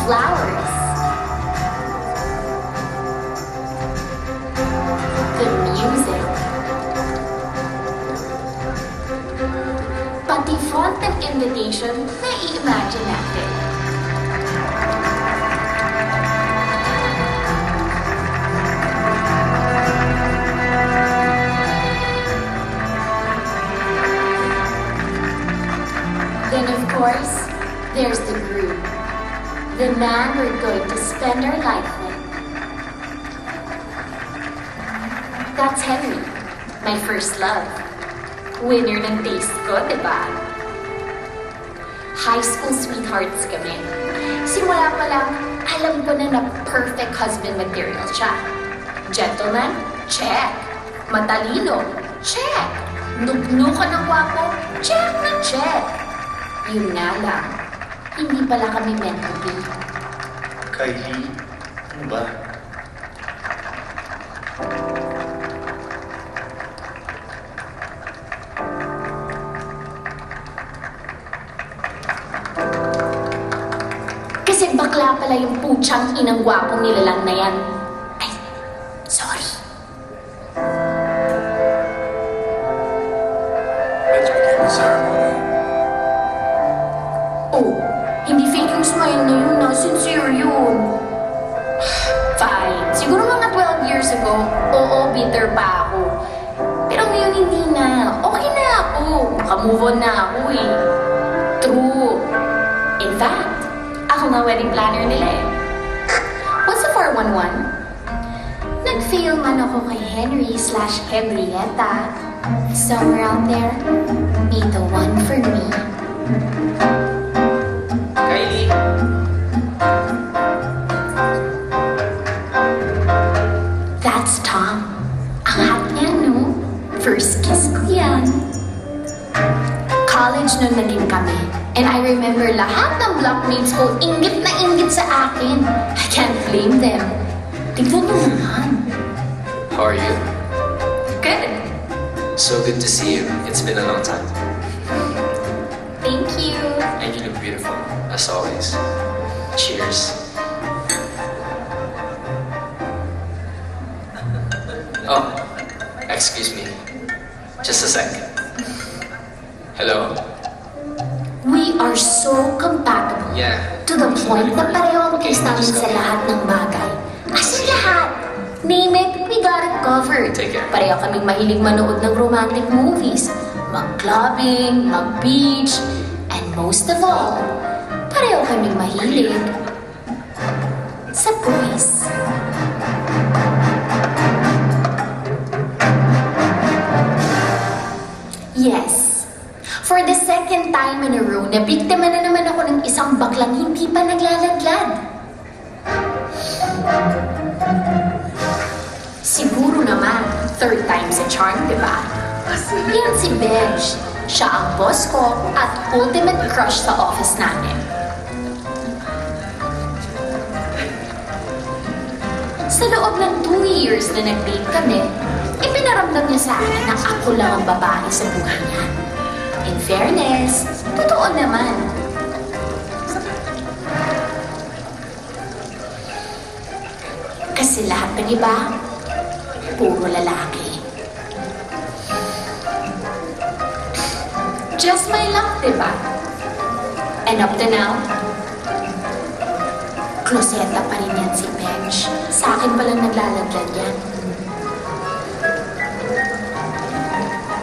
flowers. The music. Pati font ng invitation, nai-imagine natin. Then of course, there's the groom. The man we're going to spend our life with. That's Henry, my first love. Winner ng taste ko, diba? High school sweethearts kami. Simula pa lang, alam ko na perfect husband material siya. Gentleman? Check. Matalino? Check. Nugnukan ng gwapo? Check na check. Yun nga lang, hindi pala kami meant to be. Kylie, ano ba? Kasi bakla pala yung putsang inang gwapong nilalang na yan. Ay, sorry. Let's begin the ceremony. Oh, hindi fake yung smile na yun, sincere yun. Fine, siguro mga 12 years ago, oo, bitter pa ako. Pero ngayon hindi na, okay na ako. Makamove on na ako eh. True. In fact, ako nga wedding planner nila eh. What's the 411? Nag-fail man ako kay Henry/Henrietta. Somewhere out there, be the one for me. Kylie! That's Tom. Ang hot niya, no? First kiss ko yan. College nung naging kami. And I remember lahat ng blockmates ko inggit na inggit sa akin. I can't blame them. Tignan mo naman. How are you? Good. So good to see you. It's been a long time. Thank you. And you look beautiful, as always. Cheers. Oh, excuse me. Just a sec. Hello? We are so compatible. Yeah. To the point na pareho ang taste namin sa lahat ng bagay. As in lahat. Name it, we got it covered. Take care. Pareho kaming mahilig manood ng romantic movies. Mag-clubbing, mag-beach, and most of all, pareho kaming mahilig sa boys. Yes. For the second time in a row, nabiktima na naman ako ng isang baklang hindi pa naglalaglag. Siguro naman, third time's a charm, diba? Yan si Benj. Siya ang boss ko at ultimate crush sa office namin. Sa loob ng 2 years na nag-date kami, ipinaramdam niya sa akin na ako lang ang babae sa buhay niya. In fairness, totoo naman. Kasi lahat ng iba, puro lalaki. Just my luck, diba? And up to now, kloseta pa rin yan si Benj. Sa akin palang naglalaglag yan.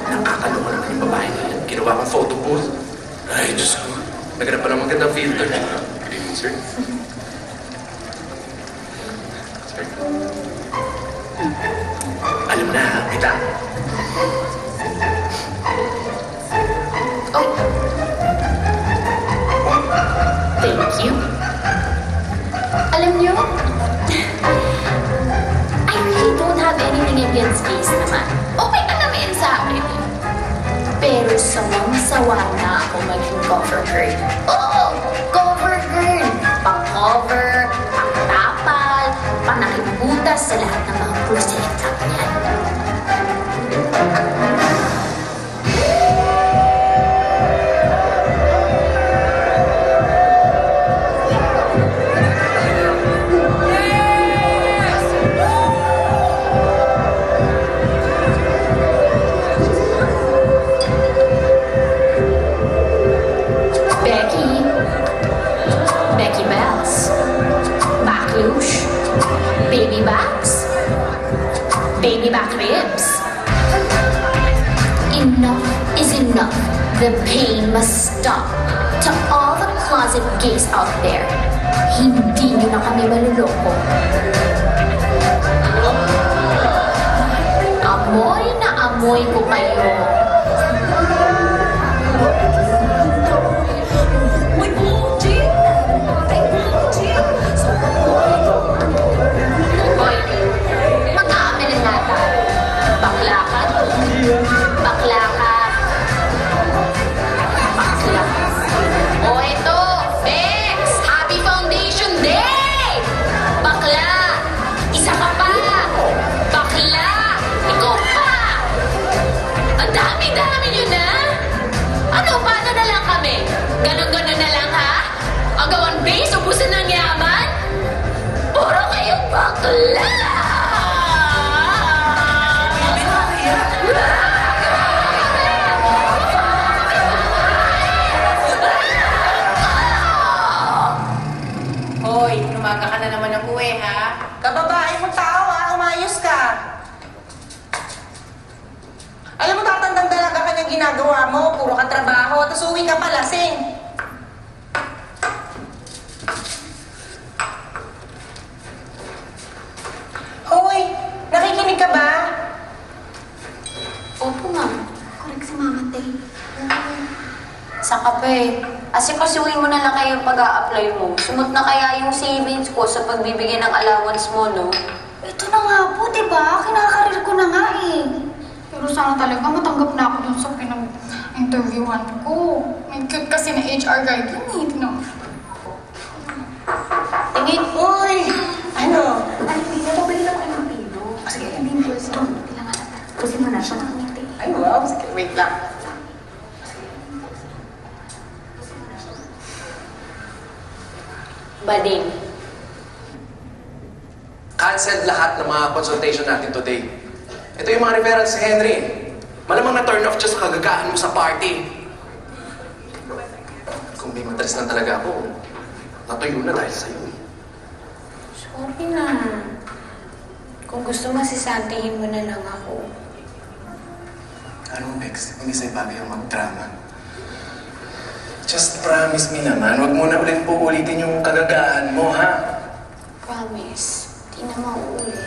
Nakakaloko naman yung babae na yan. Ginawa kong photo booth. Ay, Diyos ko. Naghanap pa ng magandang filter. Good evening, sir. Sir. Alam na, kita. Oh. Thank you. Alam niyo, I really don't have anything against gays naman. Okay ka naman sa akin. Pero sawang-sawa na ako maging cover girl. Oo, cover girl. Pang-cover, pang-tapal, panakibutas sa lahat ng mga proseta niyan. baby backs, baby back ribs. Enough is enough. The pain must stop. To all the closet gays out there, hindi nyo na kami maluloko. Amoy na amoy ko kayo. Hoy, mag-aamin na nga tayo. Bakla ka? Bakla ka? Bakla. O ito, Bex! Happy Foundation Day! Bakla! Isa ka pa! Bakla! Ikaw pa! Ang dami-dami nyo na! Ano, paano na lang kami? Ganon-ganon na lang, ha? Agawan base, ubusan ng yaman? Puro kayong bakla! Hoy, umaga ka na naman ng uwi, ha? Kababae mo tao ha, umayos ka. Alam mo, tatandang dalaga ka niyang ginagawa mo, puro ka trabaho, tapos uwi ka pa lasing. Hoy, nakikinig ka ba? Opo, ma'am. Correct si Mama Tay. Saka pa eh. Asikasuhin mo na lang kayo pag a-apply mo. Sumot na kaya yung savings ko sa pagbibigay ng allowance mo, no? Ito na nga po, di ba? Kinakarir ko na nga eh. Pero sana talaga matanggap na ako dun sa pinag-interviewan ko. May cute kasi na HR guide yun eh. Tingnan mo. Tingin. Uy! Ano? Ay, Pino, pabili lang kayo ng Pino. Sige, hindi mo siya. Kailangan natin. Pusin mo na siya nakangiti. Ay, wow. Sige, wait lang. Bading. Cancelled lahat ng mga consultation natin today. Ito yung mga referrals si Henry. Malamang na-turn off siya sa kagagaan mo sa party. Kung may matalis lang talaga ako, natuyo na dahil sa'yo. Sorry na. Kung gusto mo, sisantihin mo na lang ako. Ano, Bex? Hindi sa'yo bagay ang mag-drama. Just promise me naman, huwag mo na ulit uulitin yung kagagaan mo, ha? Promise. Di na mauulit.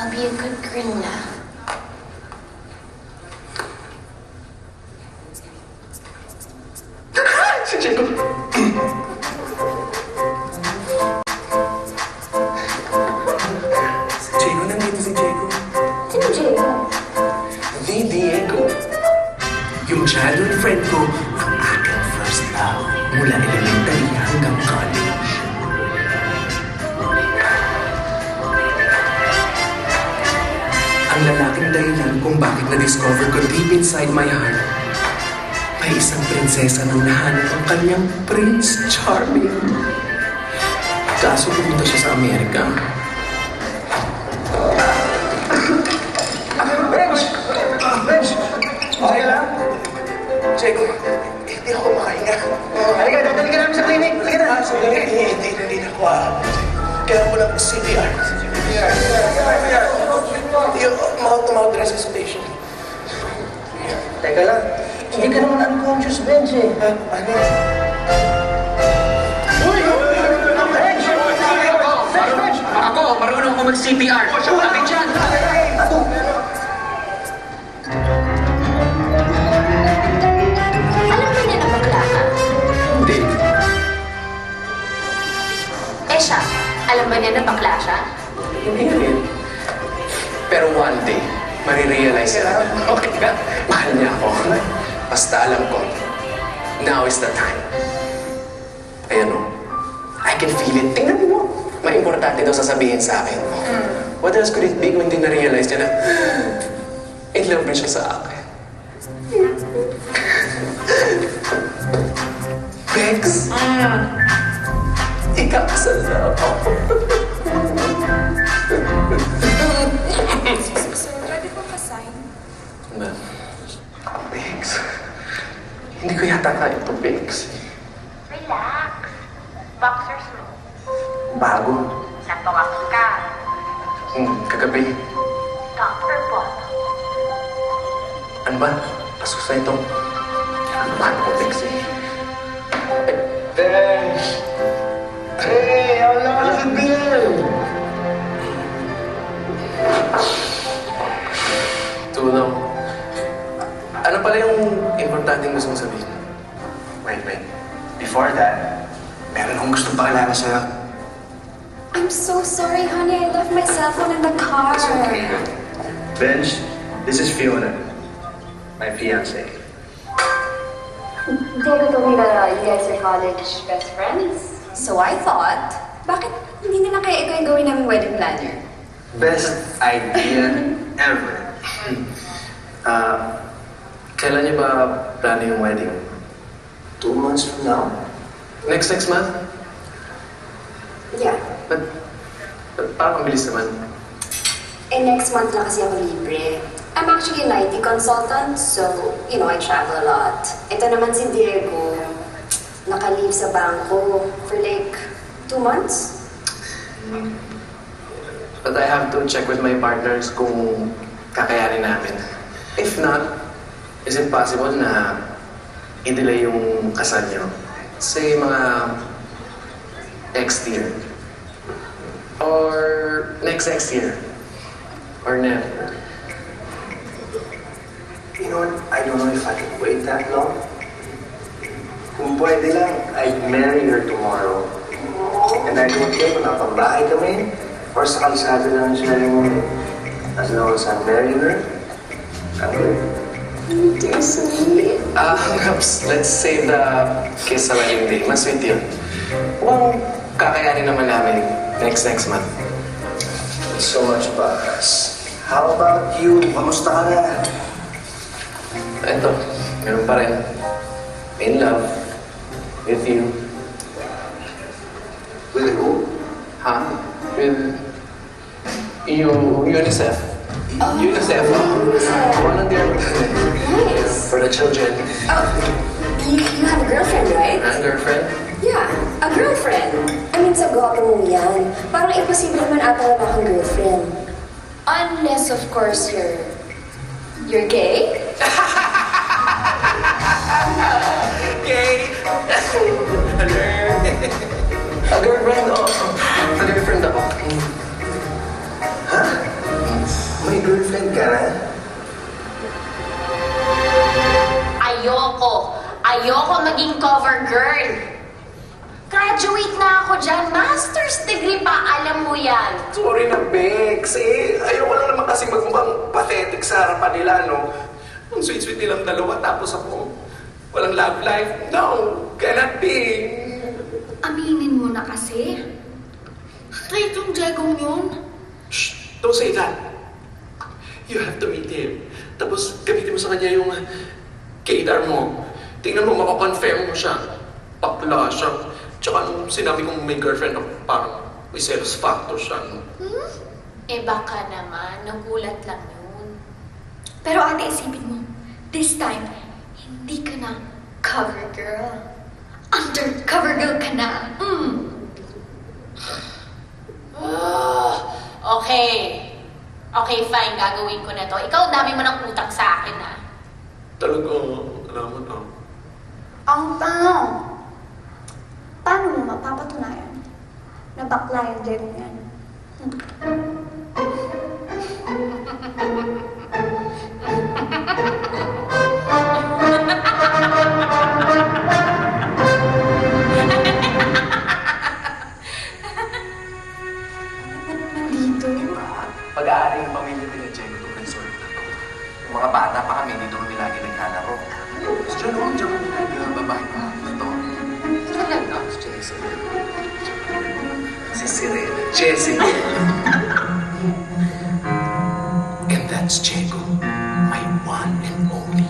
I'll be a good girl na. Si Jacob. Si Jacob, nandito si Jacob. Sino Diego? Di Diego. Yung childhood friend ko, ang aking first love. Mula elementary hanggang college. Ang lalaking dahilan kung bakit na-discover ko deep inside my heart, may isang prinsesa nang nahanap ang kanyang Prince Charming. Kaso pumunta siya sa Amerika. Bench! Bench! Okay lang? Jacob, hindi ako makahinga. Halika, dadali ka namin sa clinic. Halika na. Hindi na ako kailangan mo lang CPR. Yung mouth-to-mouth resuscitation. Teka lang. Hindi ka naman unconscious, Bench eh. Ano? Uy! Bench! Bench! Ako, marunong ako mag-CPR. Sabi dyan. Alam mo niya na bakla ka? Hindi. Eh siya, alam ba niya na bakla siya? Hindi rin. Pero one day, marirealize niya na, okay ka, mahal niya ako. Basta alam ko, now is the time. Ayan o, I can feel it. Tingnan mo. May importante daw sasabihin sa akin. What else could it be kung hindi na-realize niya na in love na siya sa akin? Bex, ikakasal na ako. Ready po ka-sign? Ba? Bex, hindi ko yata kaya ito, Bex. Relax. Boxers mo. Bago. Nagpawakas ka. Kagabi. Doctor po. Ano ba? Pasos na itong... Ano ko, Pixie? Benj! Hey, how long has it been? Tulong. Ano pala yung importanteng gusto mong sabihin? Wait. Before that, meron akong gustong pakilala sa'yo. I'm so sorry, honey. I left my cell phone in the car. It's okay. Benj, this is Fiona, my fiancée. Diego told me that you guys are college best friends. So I thought, bakit hindi na kaya ito yung gawin namin wedding planner? Best idea ever. Kailan niyo ba plano yung wedding? 2 months from now? Next month? Yeah. But parang ang bilis naman. Next month lang kasi ako libre. I'm actually an IT consultant, so, I travel a lot. Ito naman si Diego, naka-leave sa bangko for like 2 months. But I have to check with my partners kung kakayanin namin. If not, is it possible na i-delay yung kasal niyo? Say mga next year. Or next year. Or never. You know what? I don't know if I can wait that long. Kung pwede lang, I'd marry her tomorrow. And I don't care kung napambahay kami or sa kalsada lang siya yung as long as I'm marrying her, I'm good. You're so sweet. Perhaps, let's save the kiss sa wedding day. Mas sweet yun. Kung kakayanin naman namin next month. So much about us. How about you? Kamusta ka na? Ito, meron pa rin. In love. With you. With who? Ha? With... UNICEF. UNICEF. Volunteer. Nice. For the children. Oh, you have a girlfriend, right? And girlfriend. Yeah, a girlfriend. I mean, sa gwapo mo yan. Parang imposible naman ata wala kang girlfriend. Unless, of course, you're gay? Yay! A girlfriend, oh. A girlfriend ako. Ha? May girlfriend ka na? Ayoko maging cover girl. Graduate na ako dyan. Master's degree pa, alam mo yan. Sorry na, Bex. Ayoko lang naman kasi magmukhang pathetic sa harapan nila, no? Ang sweet-sweet nilang dalawa, tapos ako. Walang love life. No, cannot be. Aminin mo na kasi. Straight yung Diegong yun. Shh, don't say that. You have to meet him. Tapos gamitin mo sa kanya yung gaydar mo. Tingnan mo, makakonfirm mo siya. Bakla siya. Tsaka nung sinabi kong may girlfriend ako, parang may selos factor siya. No? Baka naman, nagulat lang yun. Pero ate, isipin mo, this time, hindi ka na cover girl. Undercover girl ka na. Okay, fine. Gagawin ko na to. Ikaw, dami mo ng utang sa akin, ha? Talaga, alaman ah. Ang tanong, paano mo mapapatunayan na bakla yung Diego yan? Pag-aari ng pamilya nila Diego itong resort na to. Yung mga bata pa kami, dito kami lagi nagkalaro. Diyan ako, diyan kami nag-babae pa ito. Talaga? Si Jessie. Si Sirena. Jessie. And that's Diego, my one and only.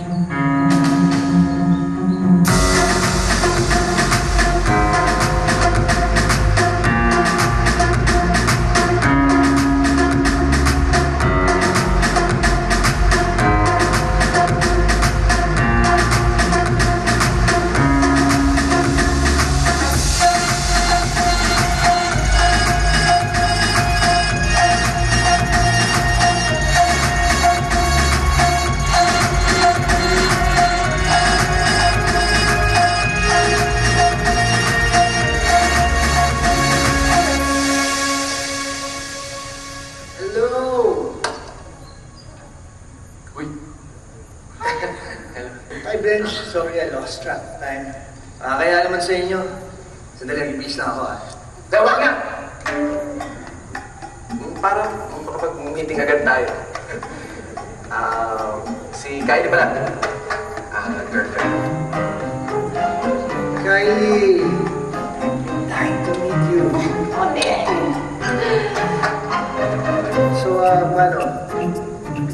sorry I lost track of time. Kaya naman sa inyo. Sandali, bibis lang ako ah. Wag na! Para makapag-meeting agad tayo. Si Kylie pala. Girlfriend. Kylie! Nice to meet you. So, ano?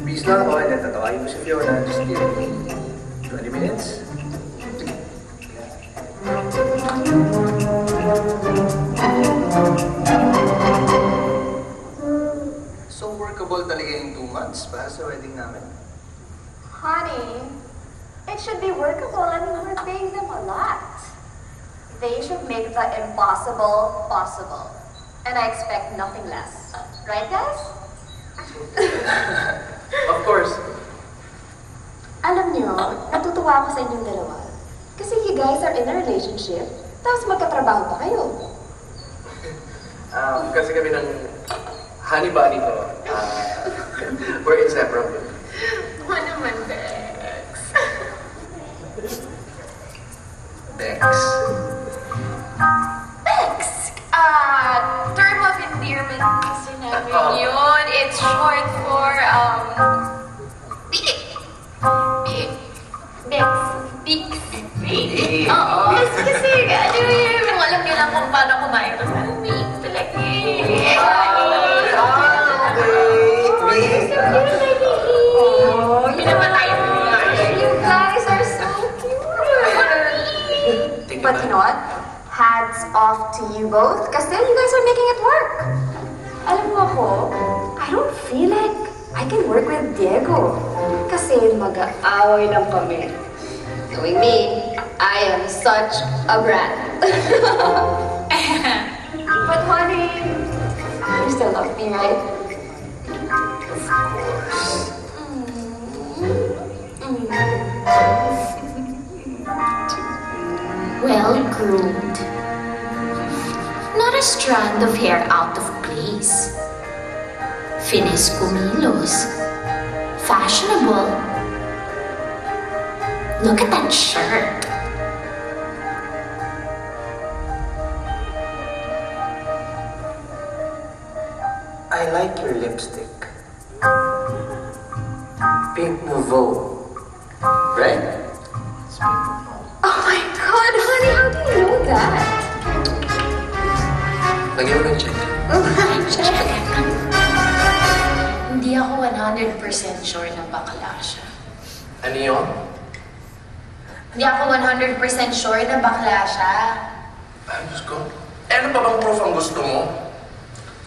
Bibis lang ako and then tatawagin ko si Fiona. Just give me 20 minutes. So workable talaga yung 2 months para sa wedding namin? Honey, it should be workable. I mean, we're paying them a lot. They should make the impossible possible. And I expect nothing less. Right, guys? Of course. Alam niyo, natutuwa ako sa inyong dalawa. Kasi you guys are in a relationship, tapos magkatrabaho pa kayo. Kasi kami ng honey bunny ko. We're inseparable. Ano naman, Bex? Bex. Bex! Term of endearment kasi namin yun. It's short for, Bex. Bex. Oo. Kasi, ano yun, alam niyo lang kung paano kumain ito sa Bex. Talaga Yun naman tayo. You guys are so cute. But you know what? Hats off to you both kasi you guys are making it work. Alam mo ako, I don't feel like I can work with Diego. Kasi mag-aaway lang kami. Knowing me, I am such a brat. But honey, you still love me, right? Of course. Well groomed. Not a strand of hair out of place. Finis kumilos. Fashionable. Look at that shirt. I like your lipstick. Pink Nouveau. Right? Oh my God, honey, how do you know that? Lagyan mo ng check. Hindi ako 100% sure na bakla siya. Ano yun? Hindi ako 100% sure na bakla siya. Ay, Diyos ko. Ano pa bang proof ang gusto mo?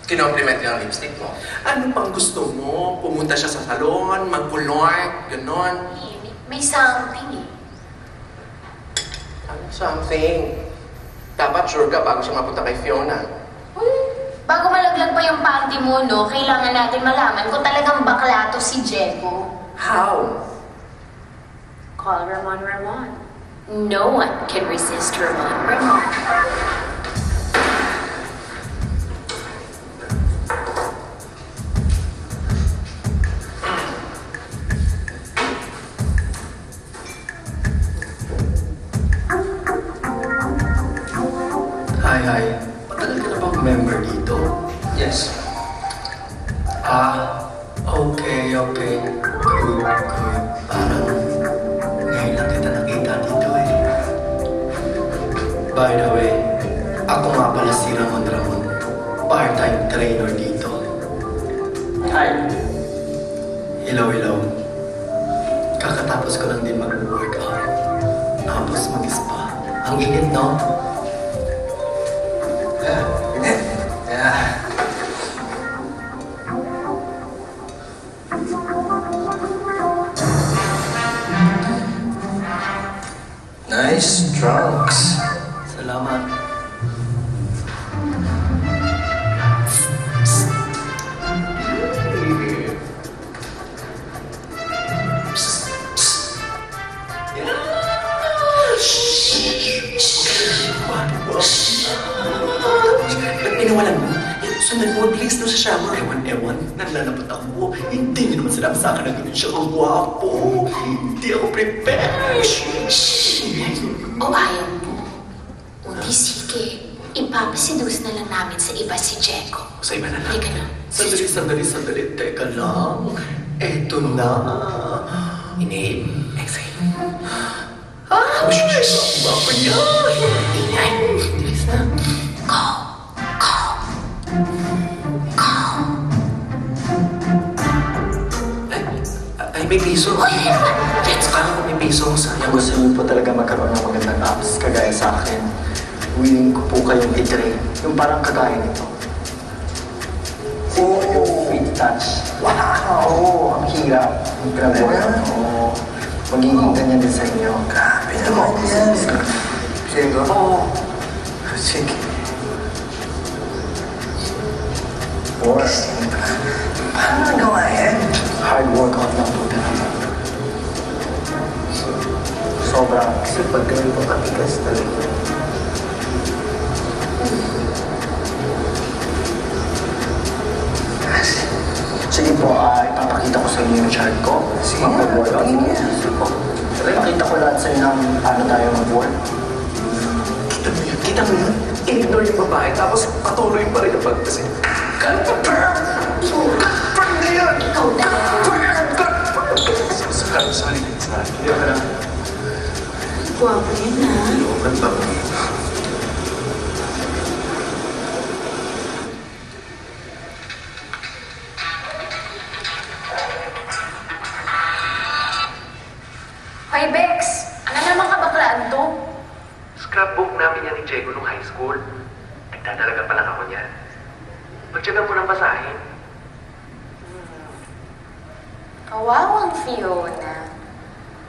Kinompliment niya ang lipstick mo. Ano pang gusto mo? Pumunta siya sa salon, mag-color, gano'n. May something eh. Ano something? Dapat sure ka bago siya mapunta kay Fiona. Bago malaglag pa yung panty mo, no, kailangan natin malaman kung talagang bakla to si Diego. How? Call Ramon. No one can resist Ramon. Hi. Matagal ka na bang member dito? Yes. Okay. Good. Parang ngayon lang kita nakita dito eh. By the way, ako nga pala si Ramon. Part-time trainer dito. Hi. Hello. Kakatapos ko lang din mag-workout. Tapos mag-spa. Ang init, no? Yeah. Nice trunks. Salamat. Ba't pinawalan mo? Sundan mo, please, doon sa shower. Ewan, nanlalapot ako. Hindi niyo naman sinabi sa akin na ganun siya ang gwapo. Hindi ako prepared. O ayaw mo? O di sige, ipapasidus na lang namin sa iba si Jeko. Sa iba na lang. Halika na. Sandali. Teka lang. Eto na. Inhale. Exhale. Shush! Baka niya. Ingay. Bilis na. Ay, may piso. Let's go. May piso. Kung gusto niyo po talaga magkaroon ng magandang apps, kagaya sa akin, willing ko po kayong i-train. Yung parang kagaya nito. Oo, yung free touch. Wow! Oo, ang hirap. Grabe. Oo. Magiging ganyan din sa inyo. Grabe naman yan. Diego? Oo. Sige. Or, paano nagawa yan? Hard workout lang po talaga. Sobrang kasi pag gawin po matigas talaga. Sige po, ipapakita ko sa inyo yung chart ko. Sige, mag-workout. Sige po. Ipakita ko lahat sa inyo ng paano tayo mag-work. Kita mo yun? I-ignore yung babae, tapos patuloy pa rin ang pagkasi. Confirm na yun! Ikaw na. Sorry. Hindi ka lang. Guwapo yun na. Ayoko ba? Hoy, Bex! Ano naman kabaklaan to? Scrapbook namin yan ni Diego nung high school. Nagdadalaga pa lang ako niyan. Pagtsagan mo ng basahin. Kawawang Fiona.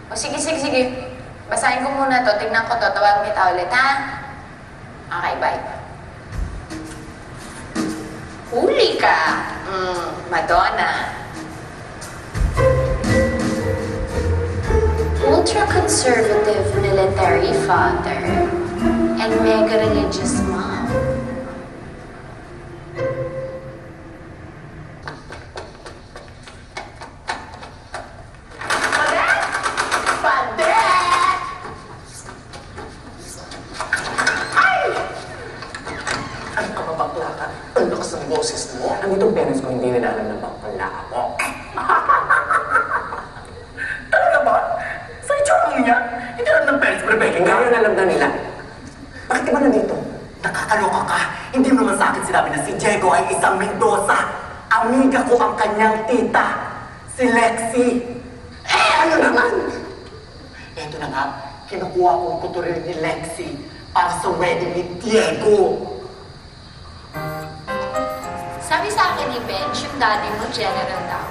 O sige. Basahin ko muna to. Tignan ko to. Tawagan kita ulit, ha? Okay, bye. Huli ka! Madonna. Ultra-conservative military father and mega-religious mom. Ano ka ba bakla ka? Ang lakas ng boses mo. Ang itong parents ko hindi nila alam na bakla mo. Talaga ba? Sa itsura mo niya, hindi alam ng parents, Rebecca. Ngayon alam na nila. Bakit ka ba nandito? Nakakaloka ka. Hindi mo naman sa akin sinabi na si Diego ay isang Mendoza. Amiga ko ang kanyang tita, si Lexi. Ano naman? Eto na nga, kinukuha ko ang kuturil ni Lexi para sa wedding ni Diego. Sabi sa akin ni Bench, yung daddy mo, general daw.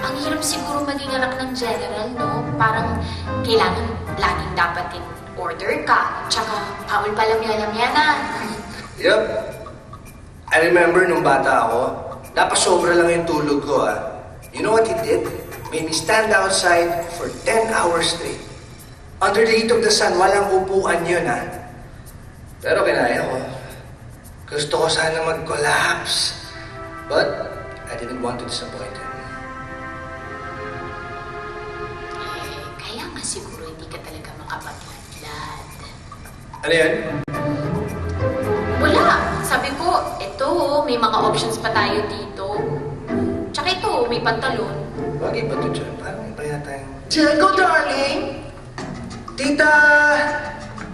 Ang hirap siguro maging anak ng general, no? Parang kailangan laging dapat in order ka. Tsaka, bawal palang yalam-yana. Yup. I remember nung bata ako, napasobra lang yung tulog ko, You know what he did? Made me stand outside for 10 hours straight. Under the heat of the sun, walang upuan yun, Pero kinaya ko. Gusto ko sana mag-collapse. But, I didn't want to disappoint him. Kaya nga siguro hindi ka talaga makapagladlad. Ano yan? Wala. Sabi ko, eto, may mga options pa tayo dito. Tsaka ito, may pantalon. Bagay ba ito dyan? Parang iba yata yung... Diego, darling! Tita!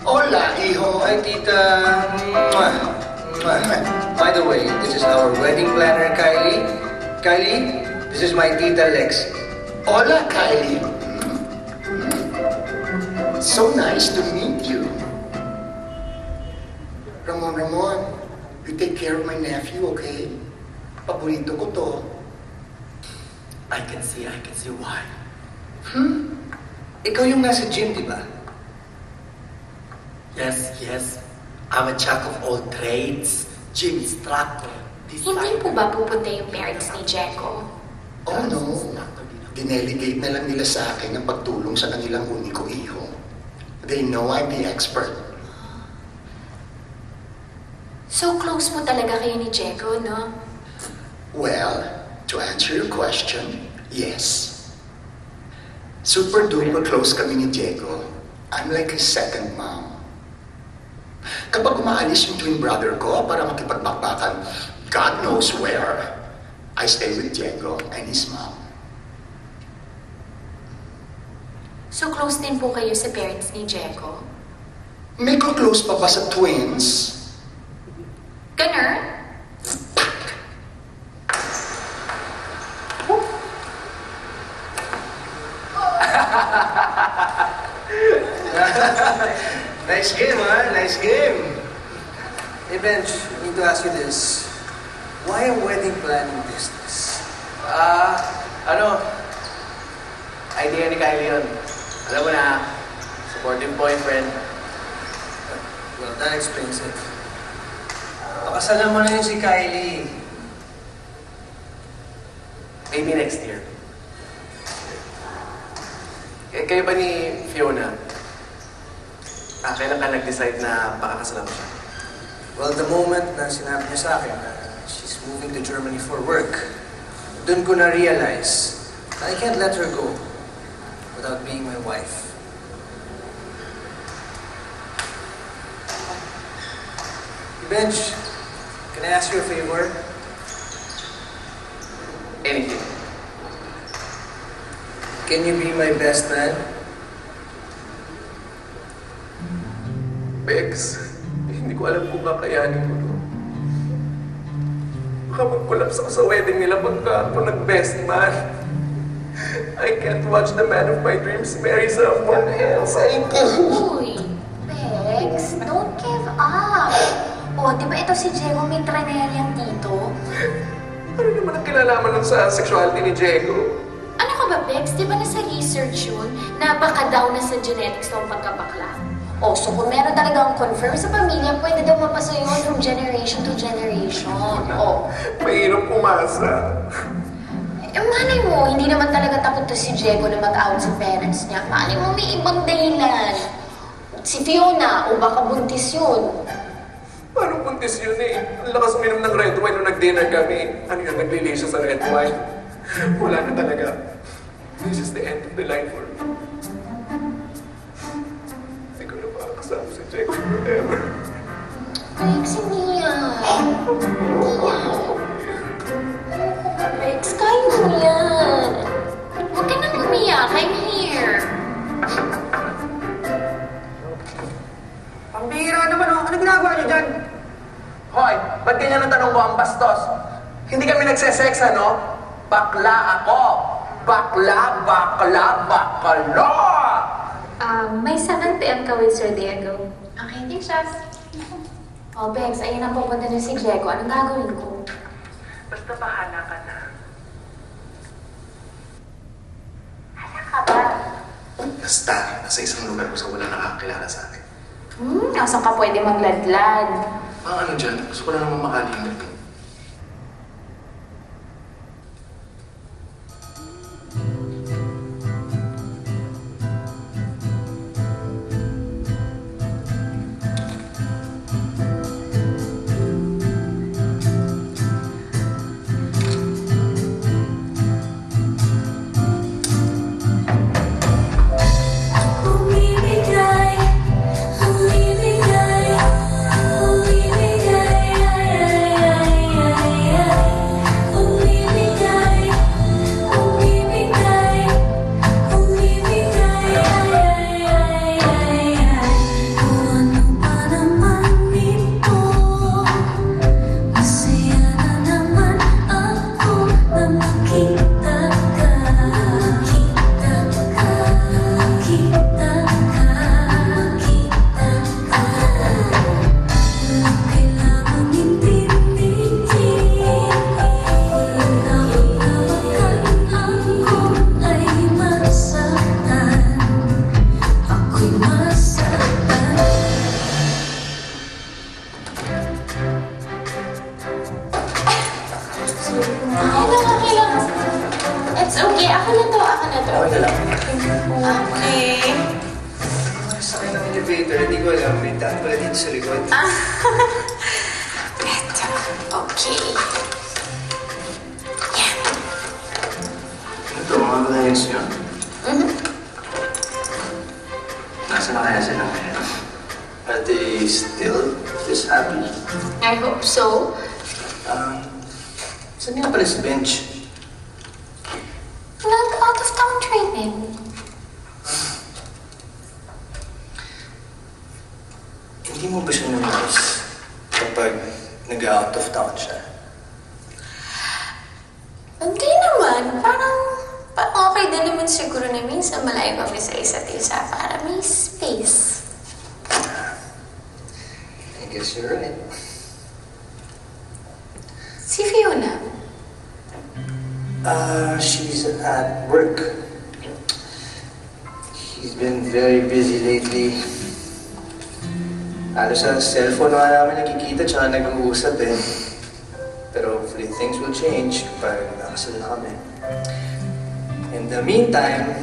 Hola, hijo. Hi, tita. Mwah. Mwah. By the way, this is our wedding planner, Kylie. Kylie, this is my tita, Lex. Hola, Kylie. So nice to meet you. Ramon, you take care of my nephew, okay? Paborito ko to. I can see why. Ikaw yung nasa gym, di ba? Yes. I'm a jack of all trades. Gym instructor. Hindi po ba pupunta yung parents ni Jeko? Oh no, dinelegate na lang nila sa akin ang pagtulong sa kanilang uniko iho. They know I'm the expert. So close mo talaga kayo ni Jeko, no? Well, to answer your question, yes. Super duper close kami ni Diego. I'm like his second mom. Kapag umaalis yung twin brother ko para makipagbakbakan, God knows where, I stay with Diego and his mom. So close din po kayo sa parents ni Diego? May close pa ba sa twins? Ganun? Nice game, huh? Nice game. Hey, Benj, I need to ask you this. Why a wedding planning business? Idea ni Kylie yun. Alam mo na, supportive boyfriend. Well, that explains it. Pakasalan mo na yun si Kylie. Maybe next year. Kayo ba ni Fiona? Kailan ka nag-decide na pakakasalan mo siya? Well, the moment na sinabi niya sa akin na she's moving to Germany for work, dun ko na-realize na I can't let her go without being my wife. Benj, can I ask you a favor? Anything. Can you be my best man? Bex, hindi ko alam kung kakayanin ko to. Baka mag-collapse ako sa wedding nila pagka ako nag-best man. I can't watch the man of my dreams marry someone else. I can't. Uy, Bex, don't give up. O, di ba ito si Diego may trainerian dito? Ano naman ang kilalaman nun sa sexuality ni Diego? Ano ka ba, Bex? Di ba nasa research yun na baka daw na sa genetics ng pagkabakla? O, so kung meron talagang confirm sa pamilya, pwede daw mapasa yun from generation to generation. O, Mahirap umasa. malay mo, hindi naman talaga takot to si Diego na mag-out sa parents niya. Malay mo, may ibang dahilan. Si Fiona, o baka buntis yun. Paano buntis yun eh? Ang lakas uminom ng red wine nung nag-dinner kami. Ano yun, naglili siya sa red wine? Wala na talaga. This is the end of the line for me. Hindi ko na makakasama si Diego forever. Bex, hindi yan. Hindi yan. Bex, kaya mo yan. Huwag ka nang umiyak. I'm here. Pambihira naman, oh. Ano ginagawa niyo dyan? Hoy, ba't ganyan ang tanong mo ang bastos? Hindi kami nagsesex, ano? Bakla ako! Bakla, bakla, bakla! May second PM ka with Sir Diego. Okay, Tishas. O, Bex, ayun ang pupunta na si Diego. Anong gagawin ko? Basta bahala ka na. Hala ka ba? Basta, nasa isang lugar ko sa wala nakakakilala sa akin. Nasaan ka pwede magladlad? Ano dyan? Gusto ko lang naman makalimit. It's okay. Ako na to. Okay na lang. Okay. Sakay ng elevator, hindi ko alam. May daan pala dito sa likod. Eto. Okay. look this happy. I hope so. Saan nga pala si Bench? Nag-out of town training. Hindi mo ba siya namiss kapag nag-out of town siya? Hindi naman. Parang okay din naman siguro na minsan malayo kami sa isa't isa para may space. I guess you're right. Si Fiona? She's at work. She's been very busy lately. Halos sa cellphone na namin nakikita tsaka nag-uusap eh. Pero hopefully things will change kapag nakasal na kami. In the meantime,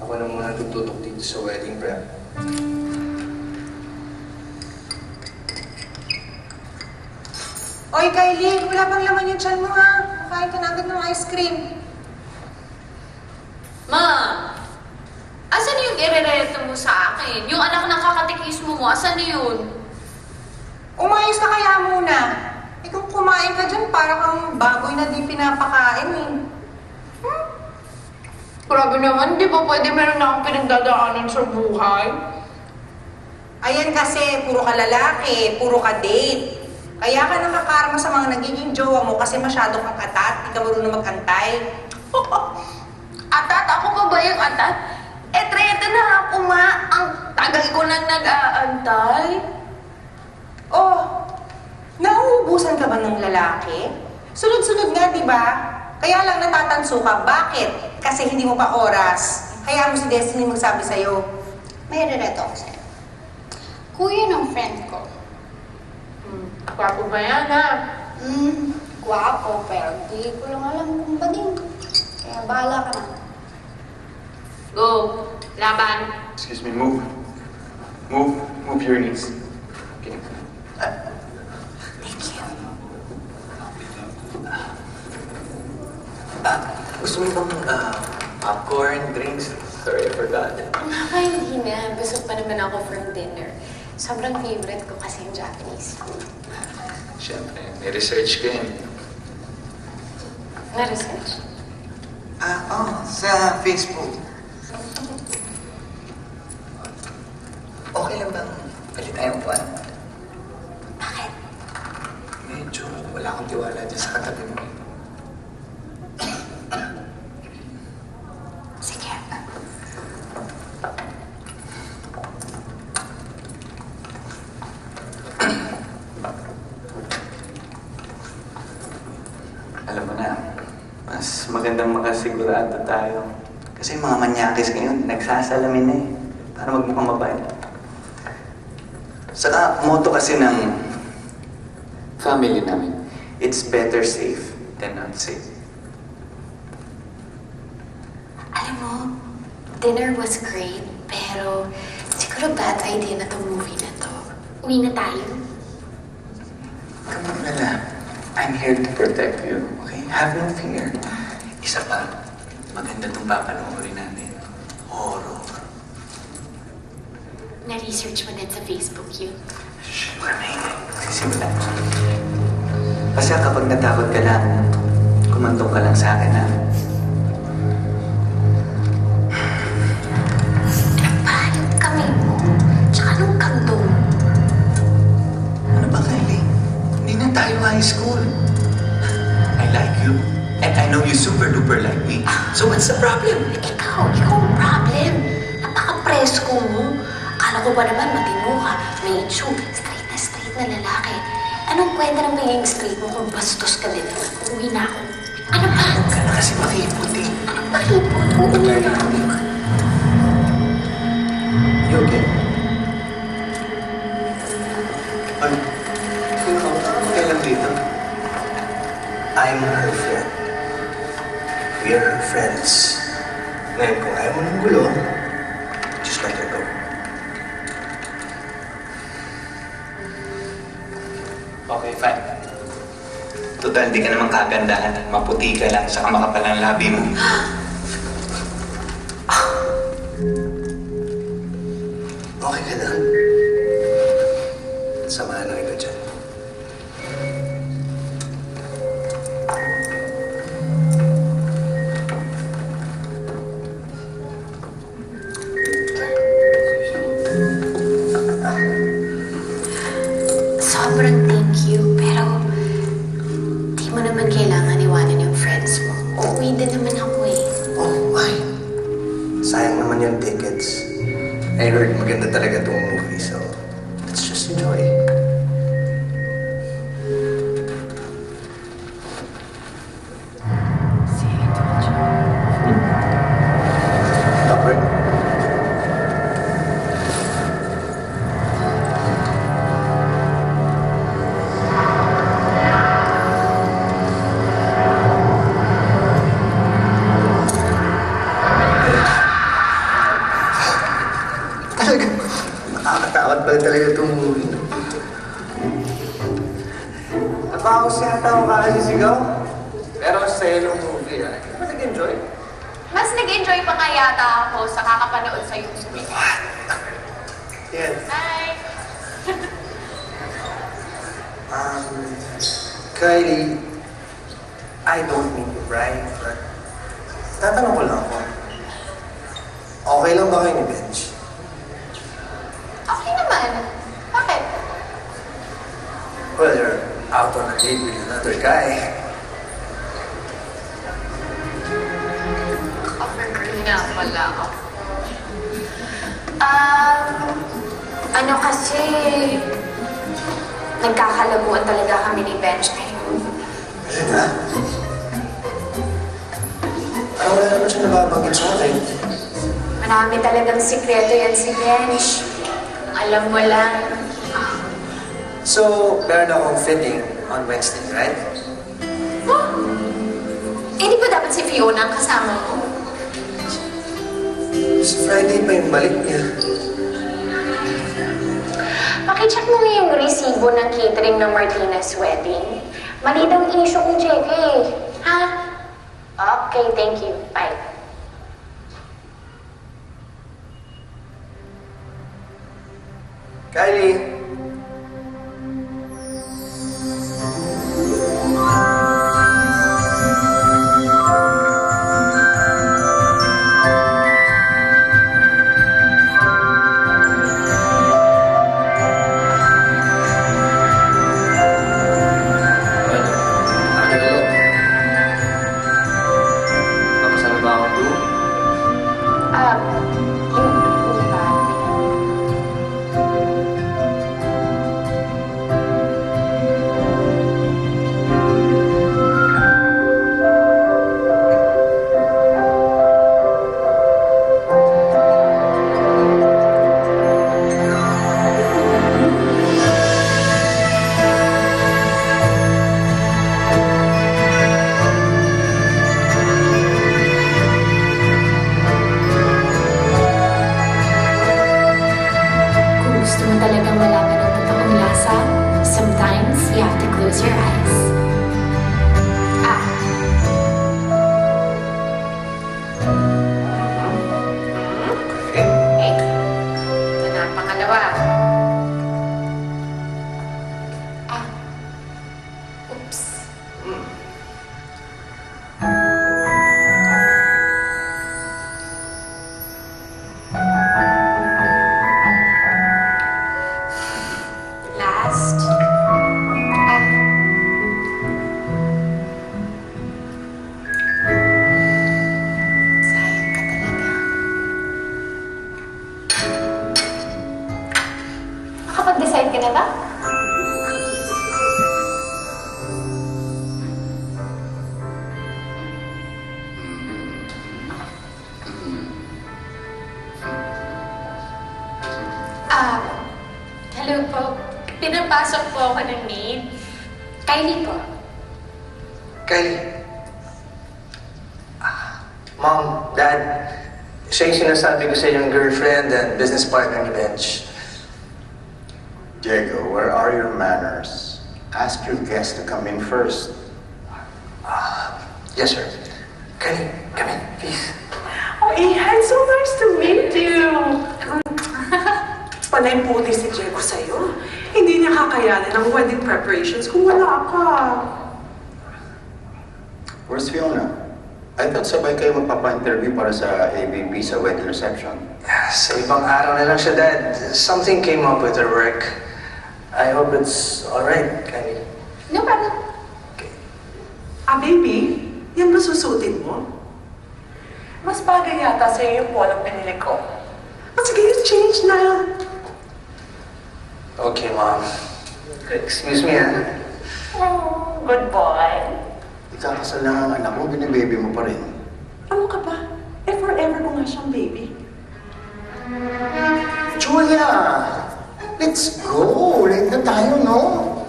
ako na muna tututok dito sa wedding prep. Oy, Kylie, wala pang laman yung tiyan mo ha. Makain ka na agad ng ice cream. Ma! Asan yung irereto mo sa akin? Yung anak ng kakatikismo mo, asan yun? Umayos ka kaya muna. Eh kung kumain ka dyan, para kang baboy na di pinapakain eh. Grabe naman, di ba pwede meron na akong pinagdadaanan sa buhay? Ayan kasi, puro ka lalaki, puro ka date. Kaya ka nakakarma sa mga nagiging jowa mo kasi masyado kang atat, di ka marunong mag-antay. Atat? Ako pa ba yung atat? Eh, 30 na ako, ma. Ang tagal ko nang nag-aantay. Oh, nauubusan ka ba ng lalaki? Sunod-sunod nga, di ba? Kaya lang natatanso ka. Bakit? Kasi hindi mo pa oras. Kaya mo si Destiny magsabi sa'yo. May rereto ako sa'yo. Kuya ng friend ko. Gwapo ba yan, ha? Guwapo, pero di ko lang alam kung bading. Kaya bahala ka na. Go. Laban. Excuse me, move. Move your knees. Okay. Gusto mo bang popcorn, drinks? Sorry, I forgot. Hindi na. Busog pa naman ako from dinner. Sobrang favorite ko kasi yung Japanese food. Siyempre, may research ka yun. Na-research. Sa Facebook. Okay lang bang palit tayong buwan? Bakit? Medyo wala akong tiwala dyan sa katabi mo. Sige. Alam mo na, mas magandang makasigurado tayo. Kasi yung mga manyakis ngayon, nagsasalamin na eh. Para magmukhang mabait. Saka, motto kasi ng family namin, it's better safe than not safe. Alam mo, dinner was great, pero siguro bad idea na tong movie na to. Uwi na tayo. Come on, Nala. I'm here to protect you, okay? Have no fear. Isa pa, maganda itong papanoorin natin. Horror. Na-research mo din sa Facebook yun. Shh, sisimulan. Kasi kapag natakot ka lang, kumantong ka lang sa akin, ha? Nagpahanap kami mo, tsaka nung kandong. Ano ba, Kylie? Hindi na tayo high school. I like you, and I know you super-duper like me. So what's the problem? Ikaw ang problem. Napaka-presko mo. Akala ko ba naman matino ka, may itsue, straight na lalaki. Anong kwenta ng pagiging straight mo kung bastos ka din? Uuwi na ako. Ano ba? Huwag ka na kasi makipot eh. Anong makipot? Uuwi na ako. You okay? Ay, okay lang dito. I'm her friend. We are her friends. Ngayon, kung ayaw mo ng gulo, just let her go. Okay, fine. Total, di ka naman kagandahan. Maputi ka lang, saka makapal ang labi mo. Okay ka lang? sobrang thank you. Pero, di mo naman kailangan iwanan yung friends mo. Uuwi din naman ako eh. Oh, why? Sayang naman yung tickets. I heard maganda talaga itong movie, so let's just enjoy. Topper? Talaga, nakakatakot pala talaga itong movie. Nabawas yata ako kakasisigaw. Pero sa'yo ng movie, ah. Hindi ba nag-enjoy? Mas nag-enjoy pa nga yata ako sa kakapanood sa YouTube. Yes. Bye! Kylie, I don't mean to brag, but tatanong ko lang ako. Okay lang ba kayo ni Benj? Okay naman. Bakit? Well, you're out on a date with another guy. Cover girl nga pala ako. Ano kasi, nagkakalabuan talaga kami ni Benj ngayon. Talaga? Parang wala naman siya nababanggit sa akin. Marami talagang sikreto yan si Benj. Alam mo lang. So, meron akong fitting on Wednesday, right? Eh, di ba dapat si Fiona ang kasama mo? Sa Friday pa yung balik niya. Pakicheck mo nga yung resibo ng catering ng Martinez wedding. Mali daw ang issue kong check eh. Ha? Okay, thank you. Bye. Kylie! Hindi ba? Kung gusto mo talagang malaman ang totoong lasa, sometimes you have to close your eyes. Ah. Okay. Ito na ang pangalawa. Ah. Oops. Last. Ah. Sayang ka talaga. Nakapag-decide ka na ba? Hello po. Pinapasok po ako ng maid. Kylie po. Kylie. Mom, Dad, siya yung sinasabi ko sa inyong girlfriend and business partner ni Benj. Diego, where are your manners? Ask your guest to come in first. Yes, sir. Kylie, come in, please. Oh, Ihan, so nice to meet you. Panay puti si Diego sa'yo. Hindi niya kakayanin ang wedding preparations kung wala ka. Where's Fiona? I thought sabay kayo magpapa-interview para sa ABP sa wedding reception. Sa ibang araw na lang siya, Dad. Something came up with her work. I hope it's alright, Kylie. No problem. Baby, yan ba susutin mo? Mas bagay yata sa'yo yung polong pinili ko. Sige, change na. Okay, Mom. Excuse me, Oh, good boy. Ikakasal lang ang anak mo, binibaby mo pa rin. Ano ka ba? Forever ko nga siyang baby. Julia! Let's go! Late na tayo, no?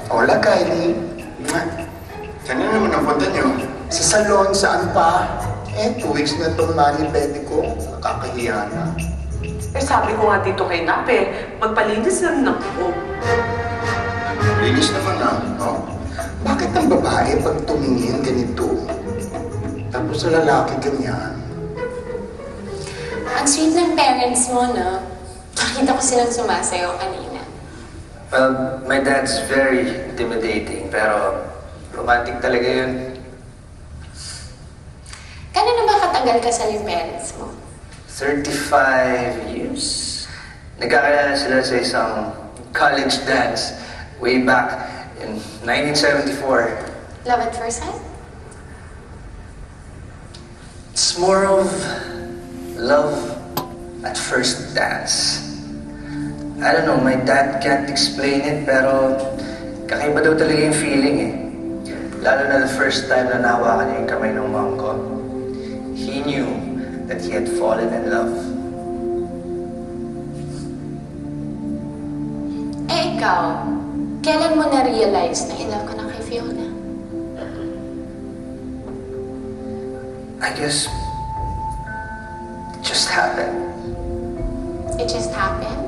Hola, Kylie. Saan na naman ang punta niyo? Sa salon, saan pa? 2 weeks na itong mani-pedi ko. Nakakahiya na. Sabi ko nga dito kay Nape, magpalinis lang ng buhok. Linis naman na, no? Bakit ang babae pag tumingin ganito? Tapos sa lalaki ganyan? Ang sweet ng parents mo, no? Nakita ko silang sumasayaw kanina. Well, my dad's very intimidating, pero romantic talaga yun. Kano na ba katagal kasal yung parents mo? 35 years. Nagkakilala sila sa isang college dance way back in 1974. Love at first sight? It's more of love at first dance. I don't know, my dad can't explain it, pero kakaiba daw talaga yung feeling eh. Lalo na the first time na nahawakan niya yung kamay ng mom ko. He knew that he had fallen in love. Ikaw, kailan mo na-realize na in love ka na kay Fiona? I guess it just happened. It just happened?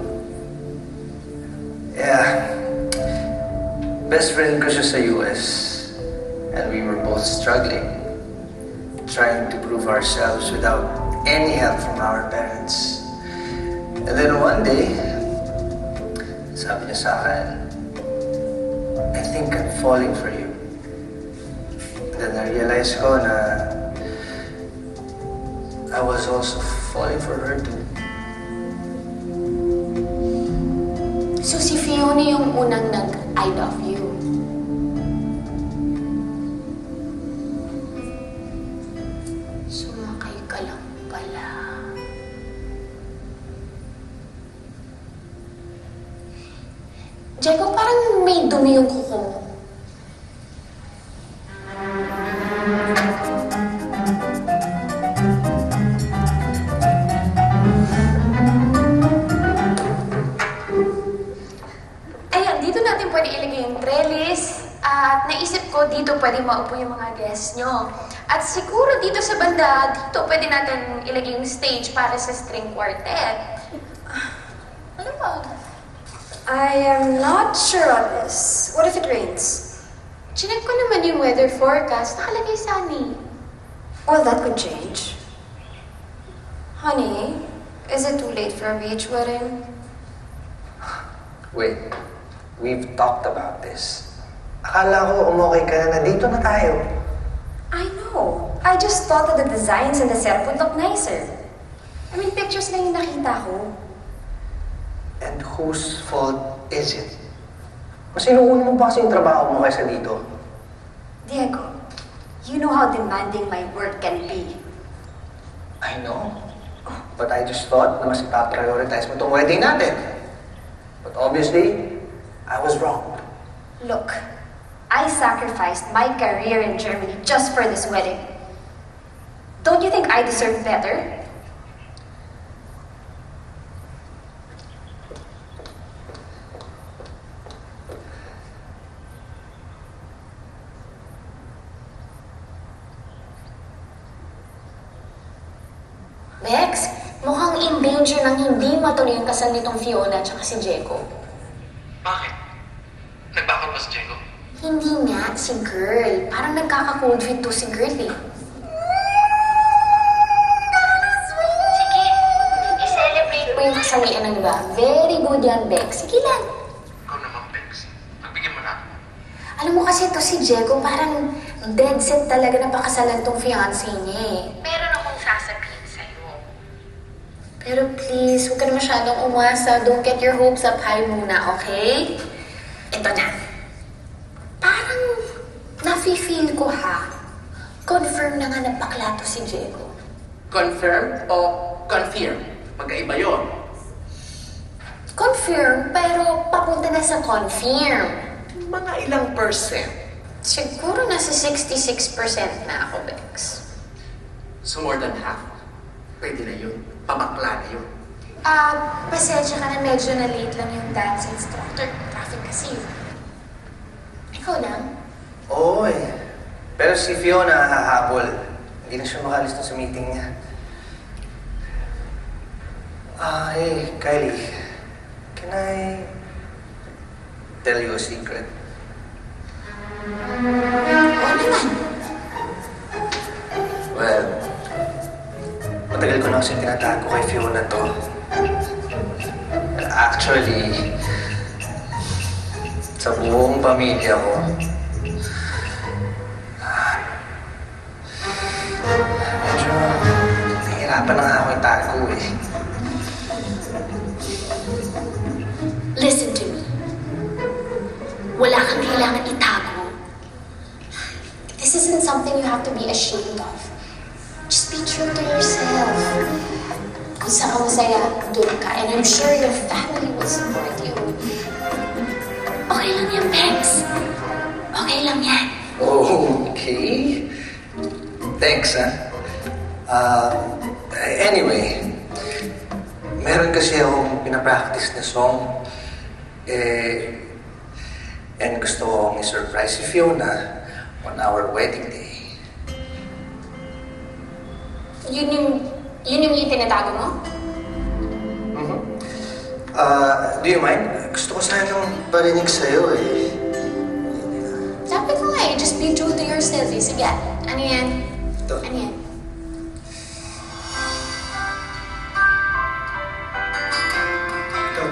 Yeah. Best friend ko siya sa US. And we were both struggling. Trying to prove ourselves without any help from our parents. And then one day, sabi niya sa akin, I think I'm falling for you. And then I realized ko na I was also falling for her too. So si Fiona yung unang nag-I love you. Sumakay ka lang pala. Diego, parang may dumi yung kuko mo. Pwede ilagay yung trellis. At naisip ko, dito pwede maupo yung mga guests nyo. At siguro dito sa banda, dito pwede natin ilagay yung stage para sa string quartet. Ano ba? I am not sure on this. What if it rains? Chinek ko naman yung weather forecast. Nakalagay sunny. Well, that could change. Honey, is it too late for a beach wedding? Wait. We've talked about this. Akala ko umokay ka na dito na tayo. I know. I just thought that the designs and the setup would look nicer. I mean, pictures lang yung nakita ko. And whose fault is it? Mas inuuna mo pa kasi yung trabaho mo kaysa dito. Diego, you know how demanding my work can be. I know. But I just thought na mas ipaprioritize mo itong wedding natin. But obviously, I was wrong. Look, I sacrificed my career in Germany just for this wedding. Don't you think I deserve better? Bex, mukhang in danger ng hindi matuloy ang kasal nitong Fiona at si Diego. Bakit? Nagbackot ba si Diego? Hindi nga, si girl. Parang nagkaka-cold feet to si girl eh. Sige, i-celebrate mo yung kasalian ng iba. Very good yan, Bex. Sige lang. Ikaw naman, Bex. Pagbigyan mo na. Alam mo kasi to si Diego, parang dead set talaga na pakasalan tong fiancé niya eh. Meron akong sasabihin sa'yo. Pero please, huwag ka na masyadong umasa. Don't get your hopes up high muna, okay? Ito na. Parang nafe-feel ko ha. Confirm na nga na bakla to si Diego. Confirm o confirm? Magkaiba yun. Confirm, pero papunta na sa confirm. Mga ilang percent? Siguro nasa 66% na ako, Bex. So more than half? Pwede na yun. Pabakla na yun. Pasensya ka na medyo na-late lang yung dance instructor. Traffic kasi. Ikaw lang? Oo eh. Pero si Fiona hahabol. Hindi na siya makalis sa meeting niya. Hey, Kylie. Can I tell you a secret? Well, matagal ko na kasi tinatago kay Fiona to. Well, actually, sa buong pamilya ko, medyo nahihirapan na nga ako itago eh. Listen to me. Wala kang kailangan itago. This isn't something you have to be ashamed of. Just be true to yourself. Kung saan ka masaya, doon ka. And I'm sure your family will support you. Okay lang yan, Bex. Okay lang yan. Okay. Thanks, anyway, meron kasi akong pinapractice na song. And gusto kong i-surprise si Fiona on our wedding day. Yun yung itinatago mo? Do you mind? Gusto ko sanang parinig sa'yo eh. Sabi ko nga eh, just be true to yourself eh. Sige, ano yan? Ito. Ano yan? Ito.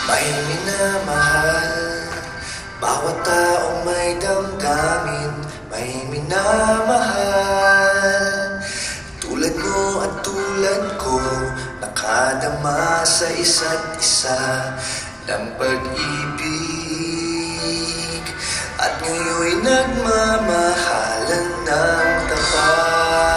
May minamahal, bawat taong may damdamin, may minamahal. Tulad mo at tulad ko, nakadama sa isa't isa ng pag-ibig. At ngayon'y nagmamahalan ng tapat.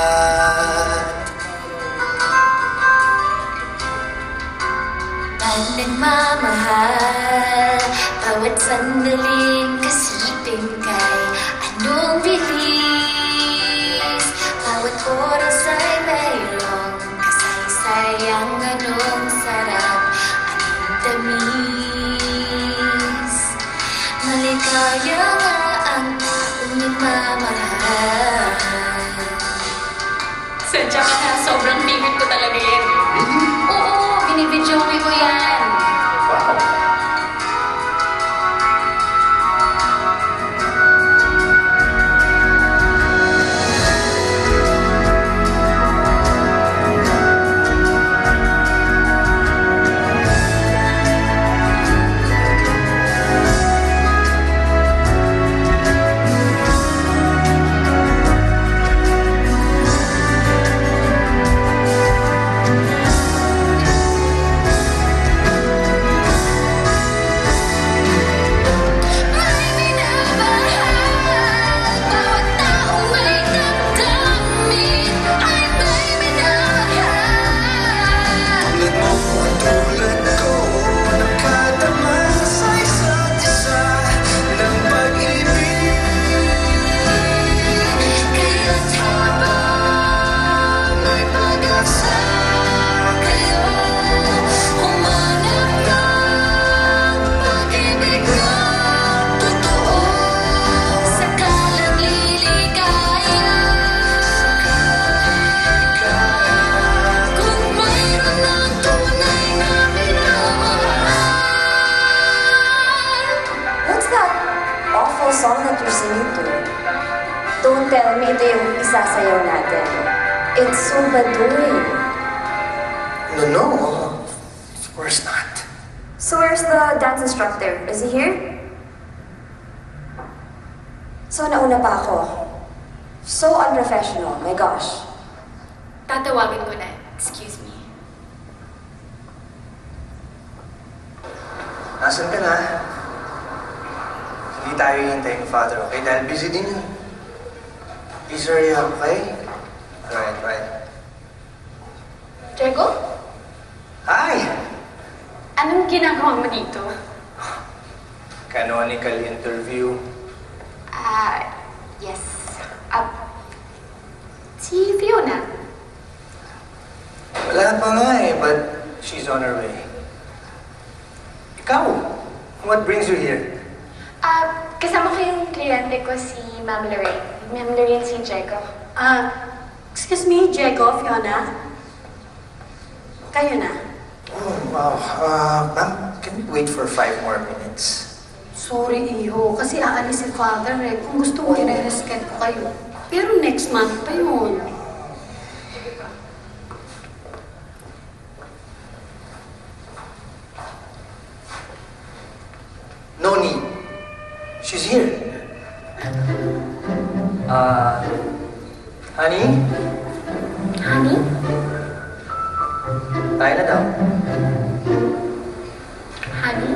Pag nagmamahal, bawat sandaling kasipin kay anong bilis. Bawat oras ay mayroong kasaysayang anong sarap, anong tamis. Maligaya nga ang taong nagmamahal. Sadya ka na, sobrang favorite ko talaga yan. Oo, binibidyoke ko yan. Wow. Song that you're singing to. Don't tell me ito yung isasayaw natin. It's so baduy. No, of course not. So where's the dance instructor? Is he here? So nauna pa ako. So unprofessional, my gosh. Tatawagan ko na. Excuse me. Nasaan ka na? Hindi tayo hintayin ni Father, okay? Dahil busy din yun. Please hurry up, okay? Right. Diego? Hi! Anong ginagawa mo dito? Canonical interview. Yes. Si Fiona. Wala pa nga eh, but she's on her way. Ikaw, what brings you here? Kasama ko yung kliyente ko si Ma'am Lorraine. Ma'am Lorraine si Diego. Excuse me, Diego, Fiona? Kayo na? Oh, wow. Ma'am, can we wait for 5 more minutes? Sorry, Iho. Kasi aalis si Father eh. Kung gusto mo, i-resket ko kayo. Pero next month pa yun. No need. She's here. Honey? Honey? Tayo na daw. Honey?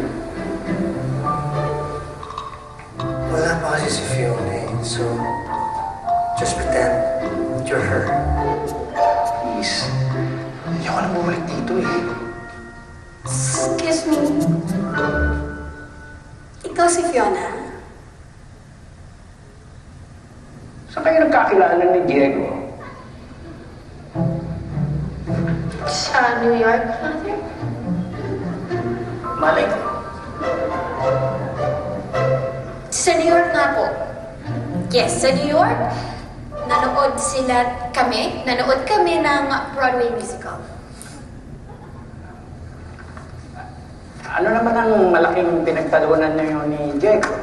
Wala pa kasi si Fiona eh. So, just pretend that you're her. Please. Ayoko na bumalik dito eh. Excuse me. Ikaw si Fiona? Saan kayo nagkakilala ni Diego? Sa New York, Father? Malay ko. Sa New York nga po. Yes, sa New York. Nanood kami ng Broadway musical. Ano naman ang malaking pinagtalunan niyo ni Diego?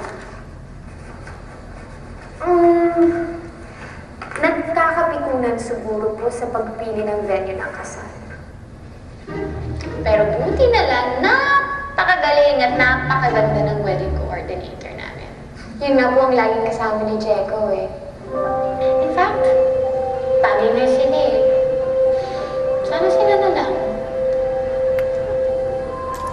Nagkakapikunan siguro po sa pagpili ng venue ng kasal. Pero buti na lang, napakagaling at napakaganda ng wedding coordinator namin. Yun nga po ang laging kasama ni Diego eh. In fact, tagi na sila eh. Sana sila na lang.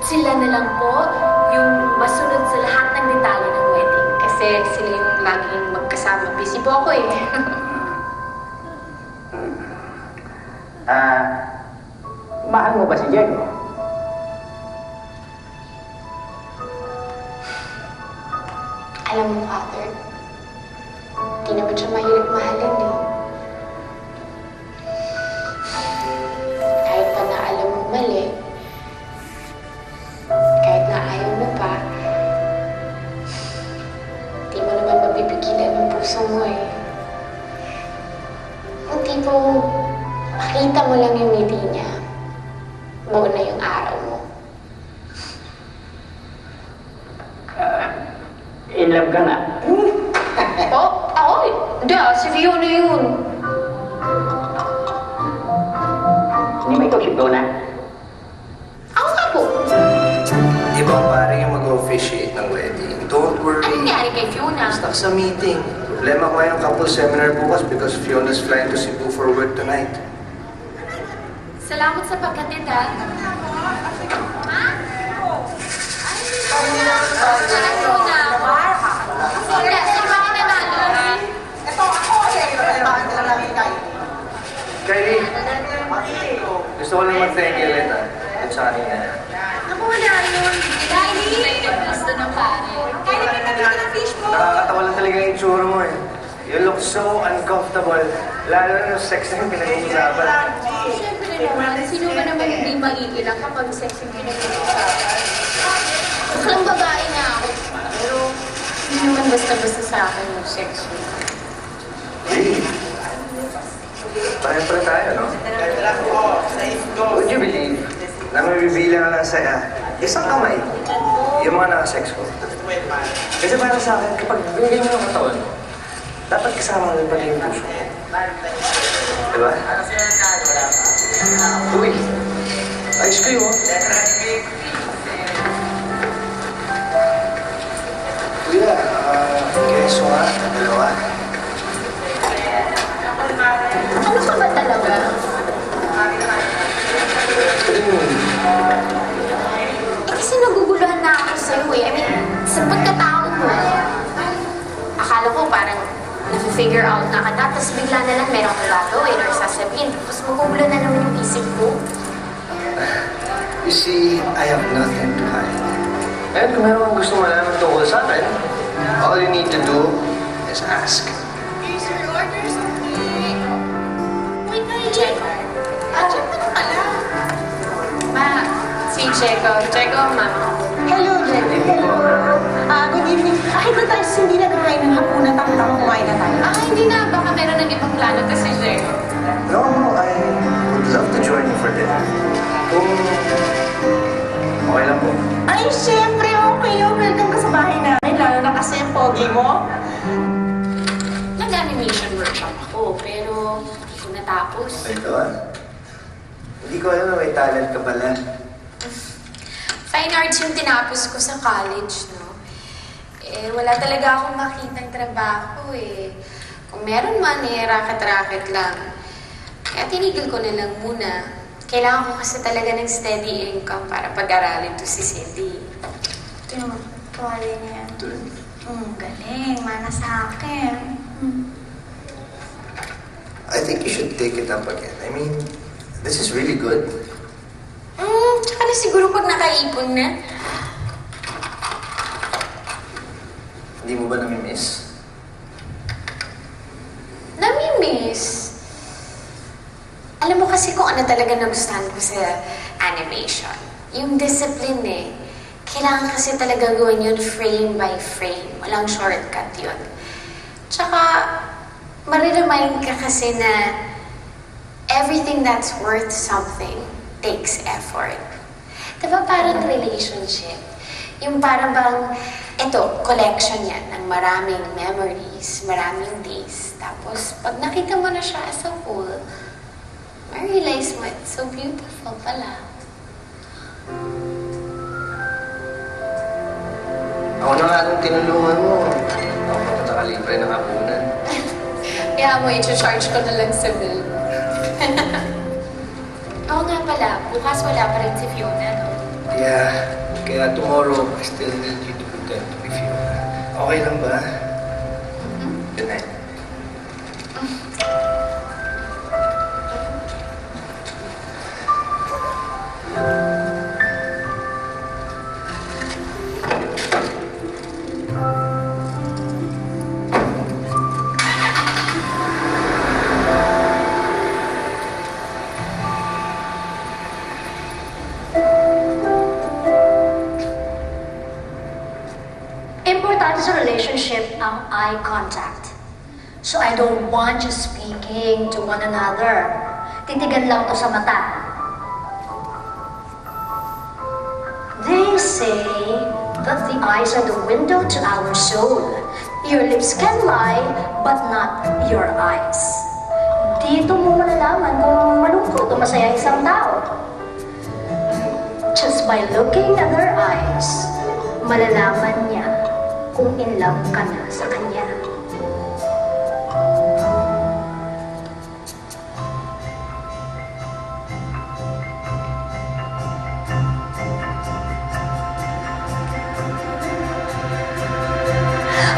Sila na lang po yung masunod sa lahat ng detalye ng wedding. Kasi sila yung laging magkasama. Busy po ako eh. Mahal mo ba si Diego? Alam mo, Father, di naman siya mahirap mahalin eh. Kahit pa na alam mo mali, kahit na ayaw mo pa, di mo naman mapipigilan ng puso mo eh. Yung tipong makita mo lang yung ngiti niya, buo na yung araw mo. In love ka na? Oh, ako eh. Hindi si Fiona yun. Hindi mo ikaw si Fiona? Ako nga po. Di ba parang yung mag-officiate ng wedding? Don't worry. Anong nangyari kay Fiona? Stuck sa meeting. Problema ko yung couple seminar bukas because Fiona's flying to Cebu for work tonight. Salamat sa pagkatid, ha? Kylie, gusto ko lang mag-thank you ulit at sa kanina. Naku, wala yun. Kylie! Gusto ng pare. Kylie, may tabi ka ng fishbowl. Nakakatawa lang talaga yung itsura mo eh. You look so uncomfortable. Lalo na yung sex na yung pinag-uusapan. Siyempre naman, sino ba naman hindi maiilang kapag sex yung pinag-uusapan? Mukhang babae nga ako. Pero hindi naman basta-basta sa akin yung sex mo. Hey, pareho tayo, no? Would you believe na mabibilang lang saya isang kamay yung mga naka-sex ko? Kasi para sa akin, kapag binigay mo ng katawan, dapat kasama mo pala yung puso mo. Diba? Uy, ayos kayo, oh. Kuya, keso nga, dalawa. Ano ka ba talaga? figure out na kita, tapos bigla na lang meron kang gagawin or sasabihin, tapos magugulo na naman yung isip ko. You see, I have nothing to hide. Eh, kung meron kang gusto malaman tungkol sa akin, All you need to do is ask. Here's your order, something. Wait na, Checo. Check mo na pala. Ma, si Checo. Checo, ma. Hello, Jenny. Good evening. Kahit na tayo hindi nagkakain ng hapunan, tamang kumain na tayo. Hindi na. Baka meron ng ibang plano to si Checo. No, I would love to join you for dinner. Kung okay lang po. Ay, siyempre, okay yun. Welcome ka sa bahay namin. Lalo na kasi ang pogi mo. Nag-animation workshop ako, pero hindi ko natapos. Ito hindi ko alam na may talent ka pala. Fine arts yung tinapos ko sa college, no? Eh, wala talaga akong makitang trabaho, eh. Kung meron man, eh, racket-racket lang. Kaya tinigil ko na lang muna. Kailangan ko kasi talaga ng steady income para pag-aralin to si Cindy. Ito yung tuwali niya. Galing. Mana sa akin. I think you should take it up again. I mean, this is really good. Tsaka na siguro pag nakaipon na. Hindi mo ba nami-miss? Nami-miss. Alam mo kasi kung ano talaga nagustuhan ko sa animation. Yung discipline eh. Kailangan kasi talaga gawin yun frame by frame. Walang shortcut yun. Tsaka, mariremind ka kasi na everything that's worth something takes effort. Diba parang relationship? Yung parang bang, eto, collection yan ng maraming memories, maraming days. Tapos, pag nakita mo na siya as a whole, ma-realize mo, it's so beautiful pala. Ako na nga nung tinulungan mo. Ako pa nakalibre ng hapunan. Kaya mo, i-charge ko na lang sa bill. Oo nga pala, bukas wala pa rin si Fiona, no? Yeah, kaya tomorrow, I still need you to pretend to be Fiona. Okay lang ba? Good night. Importante sa relationship ang eye contact. So I don't want you speaking to one another. Titigan lang to sa mata. They say that the eyes are the window to our soul. Your lips can lie, but not your eyes. Dito mo malalaman kung malungkot o masaya isang tao. Just by looking at their eyes, malalaman niya kung in love ka na sa kanya.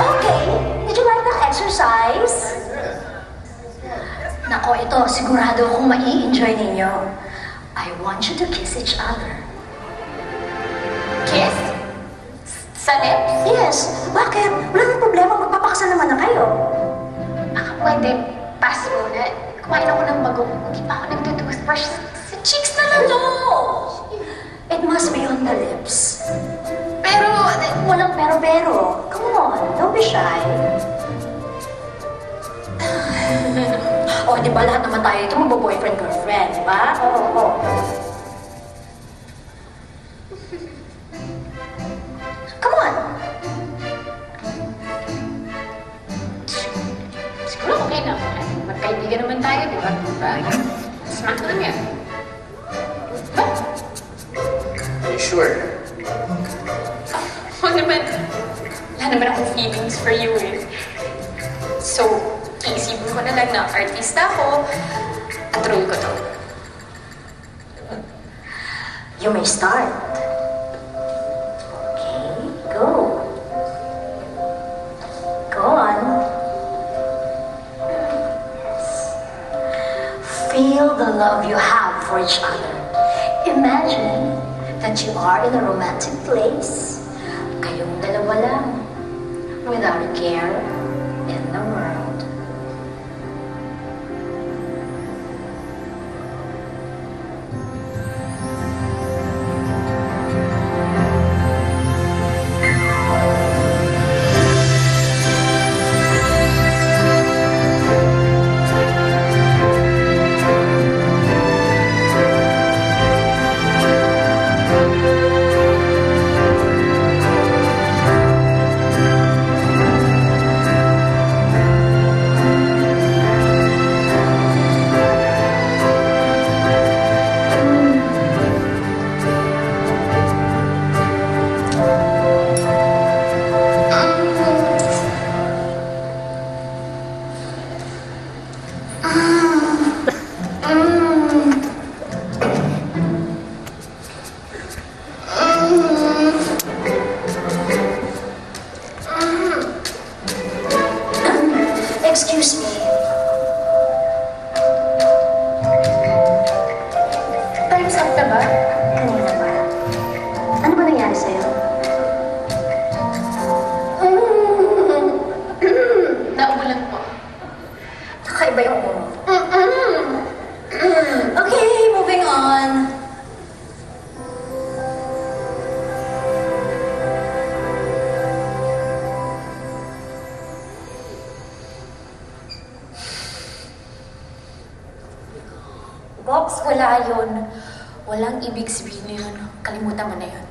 Okay, did you like that exercise? Nako, ito, sigurado akong mai-enjoy ninyo. I want you to kiss each other. Kiss? Sa lips? Yes. Bakit? Wala nang problema. Magpapakasal naman na kayo. Baka pwede, pass muna. Kumain ako ng bagong. Hindi pa ako nagtutoothbrush. Sa cheeks na lang. No! It must be on the lips. Pero, Walang pero-pero. Come on, don't be shy. O, di ba lahat naman tayo ito magbo-boyfriend-girlfriend, di ba? Oo. Come on. siguro okay na. Magkaibigan naman tayo, di ba? Smart lang yan. Are you sure? Oo naman. Wala naman akong feelings for you eh. So, isipin ko na lang na artista ako at role ko to. You may start. Okay, go. Go on. love you have for each other. Imagine that you are in a romantic place. Kayong dalawa lang, without a care in the world. Excuse me. Time's up na ba? Kanina ba? Ano ba nangyari sa'yo? Nauulan po. Kakaiba yung ulo. Okay, moving on. Box, wala yun. Walang ibig sabihin yun. Kalimutan mo na yun.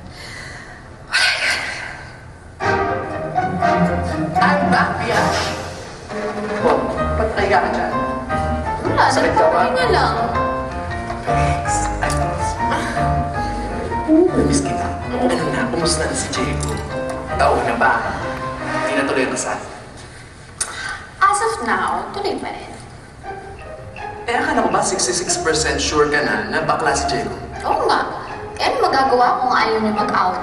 I'm back, Biash. Oh, ba't nahiga ka dyan? Wala, Sakit ka ba? nagpapahinga lang. Bex, I miss kita. Ano na, kumusta na si Diego? Taon na ba? Hindi na tuloy ang kasal. As of now, tuloy pa rin. Eh, akala ko ba 66% sure ka na bakla si Diego? Oo nga. Kaya ano magagawa kung ayaw niya mag-out?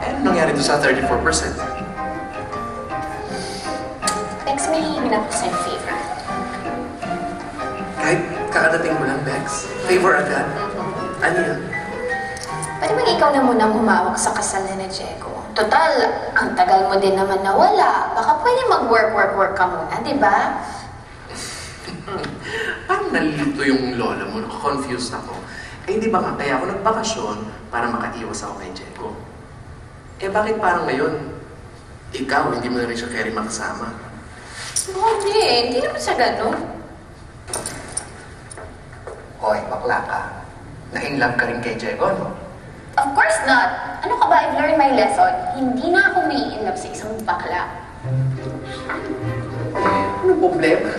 Eh, ano nangyari doon sa 34%? Bex, may hihingin ako sa'yo favor. Kahit kakadating mo lang, Bex. Favor agad. Ano yan? Pwede bang ikaw na munang humawak sa kasal ni Diego? Total, ang tagal mo din naman nawala. Baka pwede mag-work ka muna, di ba? Parang nalilito yung lola mo. Confused ako. Eh, di ba nga kaya ako nagbakasyon para makaiwas ako kay Diego? Eh, bakit parang ngayon, ikaw, hindi mo na rin siya carry makasama? Hindi naman siya gano'n. Hoy, bakla ka. Na-inlove ka rin kay Diego, no? Of course not. Ano ka ba? I've learned my lesson. Hindi na ako may in love sa isang bakla. Ano problema?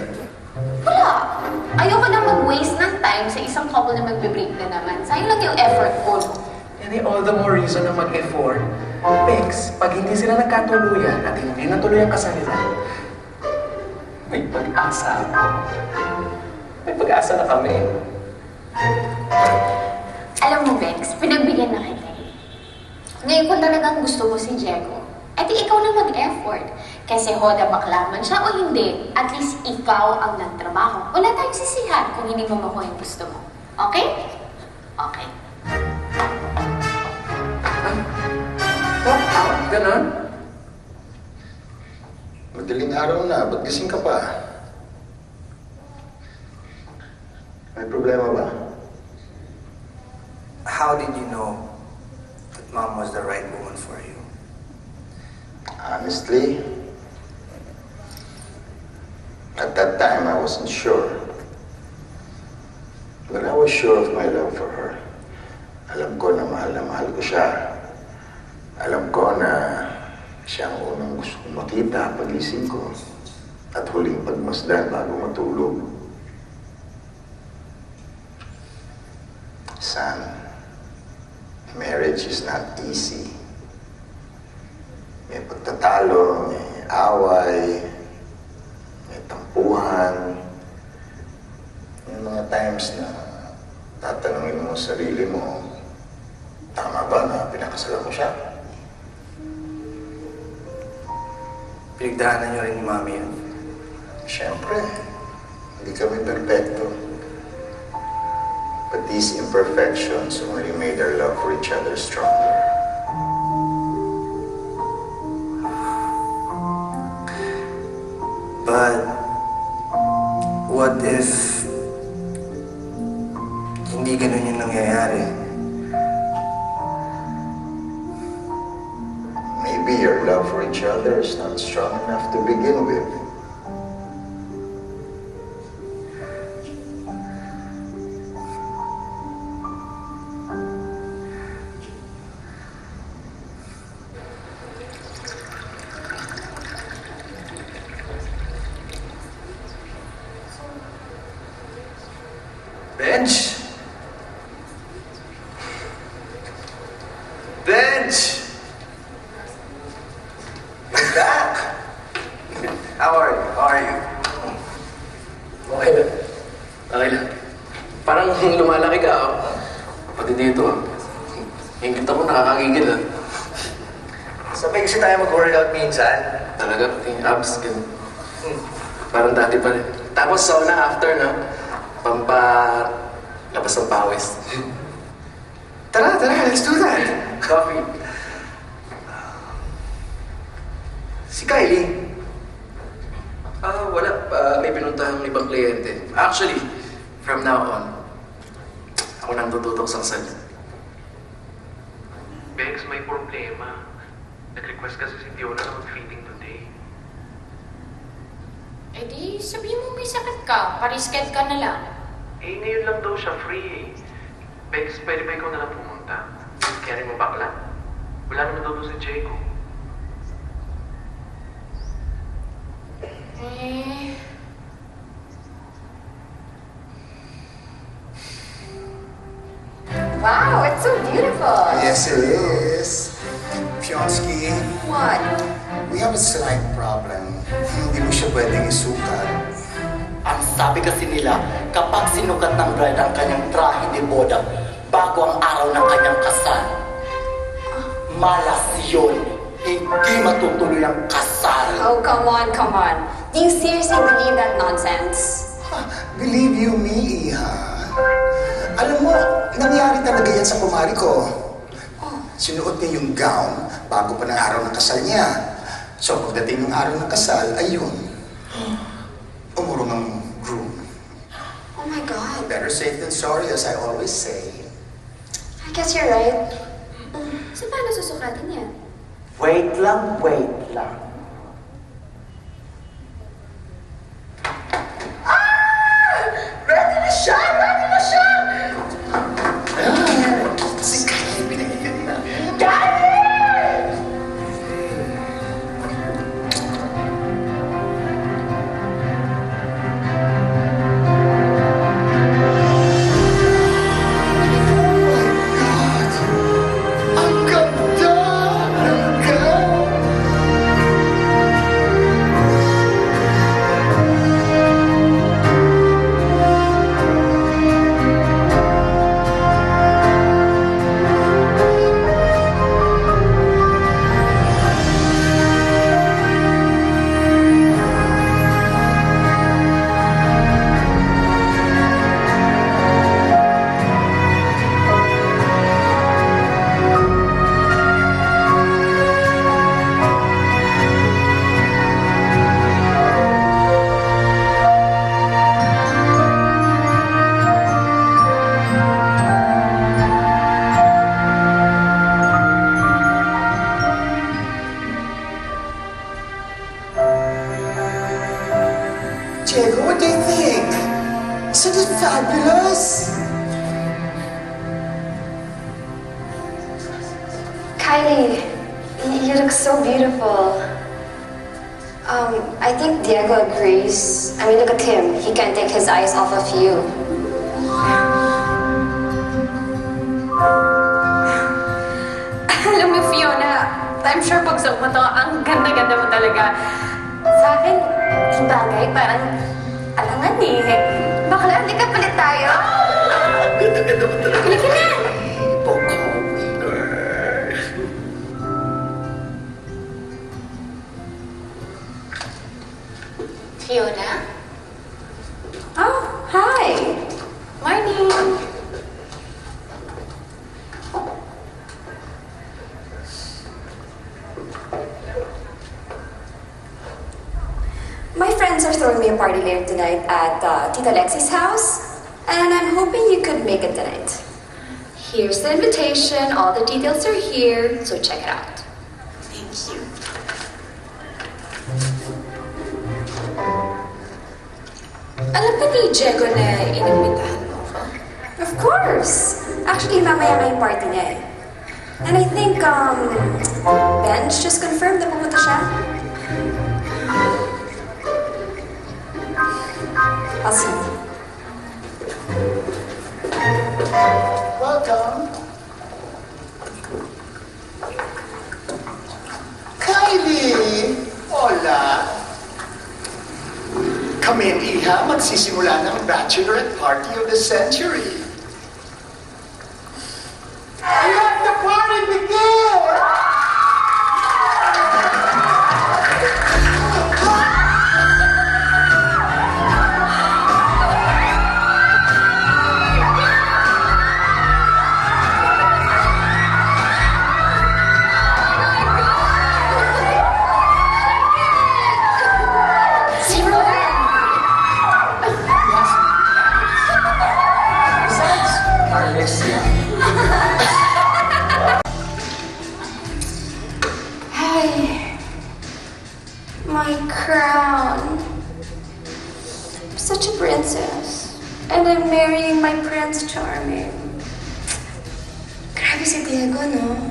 Wala. Ayoko na mag-waste ng time sa isang couple na magbe-break na naman. Sayang lang yung effort ko. Yan ay all the more reason na mag-effort. Bex, pag hindi sila nagkatuluyan at hindi natuloy ang kasal nila, may pag-asa ako. May pag-asa na kami. Alam mo, Bex, pinagbigyan na kita. Ngayon kung talagang gusto mo si Diego, edi ikaw na mag-effort. Kasi hoda bakla man siya o hindi, at least ikaw ang nagtrabaho. Wala tayong sisihan kung hindi mo makuha yung gusto mo. Okay? Okay. Ganon? Madaling araw na, ba't gising ka pa? May problema ba? How did you know that Mom was the right woman for you? Honestly, at that time I wasn't sure. But I was sure of my love for her. Alam ko na mahal ko siya. Alam ko na siya ang unang gusto kong makita pagising ko at huling pagmasdan bago matulog. Son, marriage is not easy. May pagtatalo, may away, may tampuhan. May mga times na tatanungin mo sa sarili mo, tama ba na pinakasalan ko siya? Pinagdaanan niyo rin ni Mami yan. Siyempre, hindi kami perfecto. But these imperfections only made our love for each other stronger. But what if hindi ganun yung nangyayari? Maybe your love for each other is not strong enough to begin with. Bench! Bench! You're back! How are you? How are you? Okay lang. Okay lang. Parang lumalaki ka, oh. Pati dito, ah. Ingit ako, nakakagigil, ah. Sabay kasi tayo mag-workout minsan. Talaga, pati yung abs, ganun. Parang dati pa rin. Tapos sauna after, no? Labas ng pawis. Tara, let's do that. Coffee. Si Kylie. Wala. May pinuntahang ibang kliyente. Actually, from now on, ako nang tututok sa kasal. Bex, may problema. Nag-request kasi si Fiona na mag-feeding today. Eh di, sabihin mo may sakit ka. Parisked ka na lang. Eh, ngayon lang daw siya free eh. Bex, pwede ba ikaw na lang pumunta? Kaya rin mo bakla. Wala naman daw doon si Diego. Eh... Wow, it's so beautiful. Yes, it is. Pionsky, What? we have a slight problem. Hindi mo siya pwedeng isukat. Ang sabi kasi nila, kapag sinukat ng bride ang kanyang trahe de boda bago ang araw ng kanyang kasal, malas yun. Hindi matutuloy ang kasal. Oh, come on, come on. Do you seriously believe that nonsense? Believe you me, Iha. Alam mo, nangyari talaga yan sa kumari ko. Sinuot niya yung gown bago pa ng araw ng kasal niya. So pagdating ng araw ng kasal, ayun. Umurong ang groom. Oh my God. Better safe than sorry, as I always say. I guess you're right. So paano susukatin yan? Wait lang, wait lang. Ready na siya! Ready na siya! Si Kylie, pinaiyan na. Kylie! Ang ganda! Ang ganda! Diego, what do you think? Isn't it fabulous? Kylie, you look so beautiful. I think Diego agrees. I mean, look at him. He can't take his eyes off of you. Alam mo, Fiona, I'm sure pag suot mo to, ang ganda-ganda mo talaga. Sa akin, yung bagay, parang alangan eh. Bakla, hindi ka palit tayo. Ganda-ganda mo talaga. Halika na! Fiona? Oh, hi. Morning! throwing me a party later tonight at Tita Lexi's house, and I'm hoping you could make it tonight. Here's the invitation. All the details are here, so check it out. Thank you. Alam ba ni Diego na inimbitahan mo ako? Of course! Actually, mamaya nga yung party niya eh. And I think, Benj just confirmed na pumunta siya. I'll see you. Welcome. Kylie! Hola! Kami at Iha magsisimula ng bachelorette party of the century. Let the party begin! My crown. I'm such a princess. And I'm marrying my Prince Charming. Grabe si Diego, no?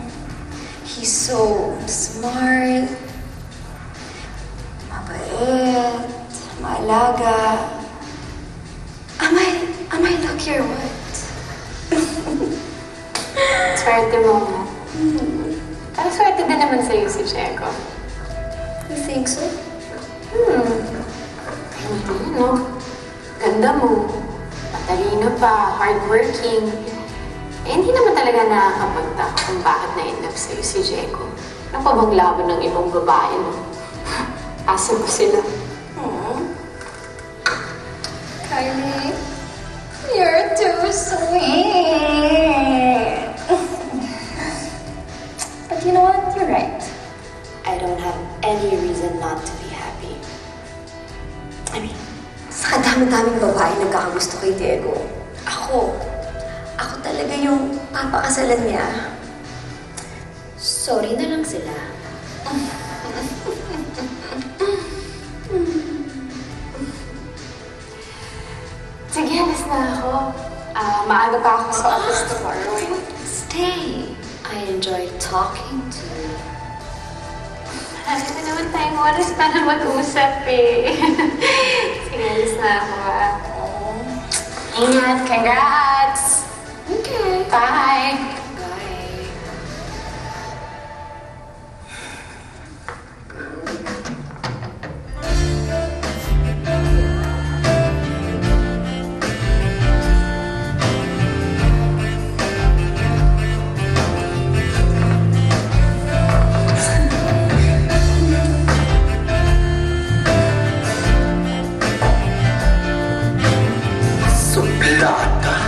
He's so smart, mabait, maalaga. Am I lucky or what? Swerte mo nga. Parang swerte din naman sa'yo si Diego. You think so? No? Ganda mo. Matalino pa, hardworking. Eh, hindi naman talaga nakakapagtaka kung bakit na-in-love sa'yo si Diego. Ano pa bang laban ng ibang babae, no? Asa ba sila? Kylie, you're too sweet. But you know what? You're right. I don't have any reason not to be happy. I mean, sa kadami-daming babae nagkakagusto kay Diego, ako talaga yung papakasalan niya. Sorry na lang sila. Sige, alis na ako. Maaga pa ako sa office tomorrow. Stay. I enjoy talking to you. Marami na naman tayong oras para mag-usap eh. Sige, alis na ako Ingat, congrats! Okay. Bye! Bye. Suplata.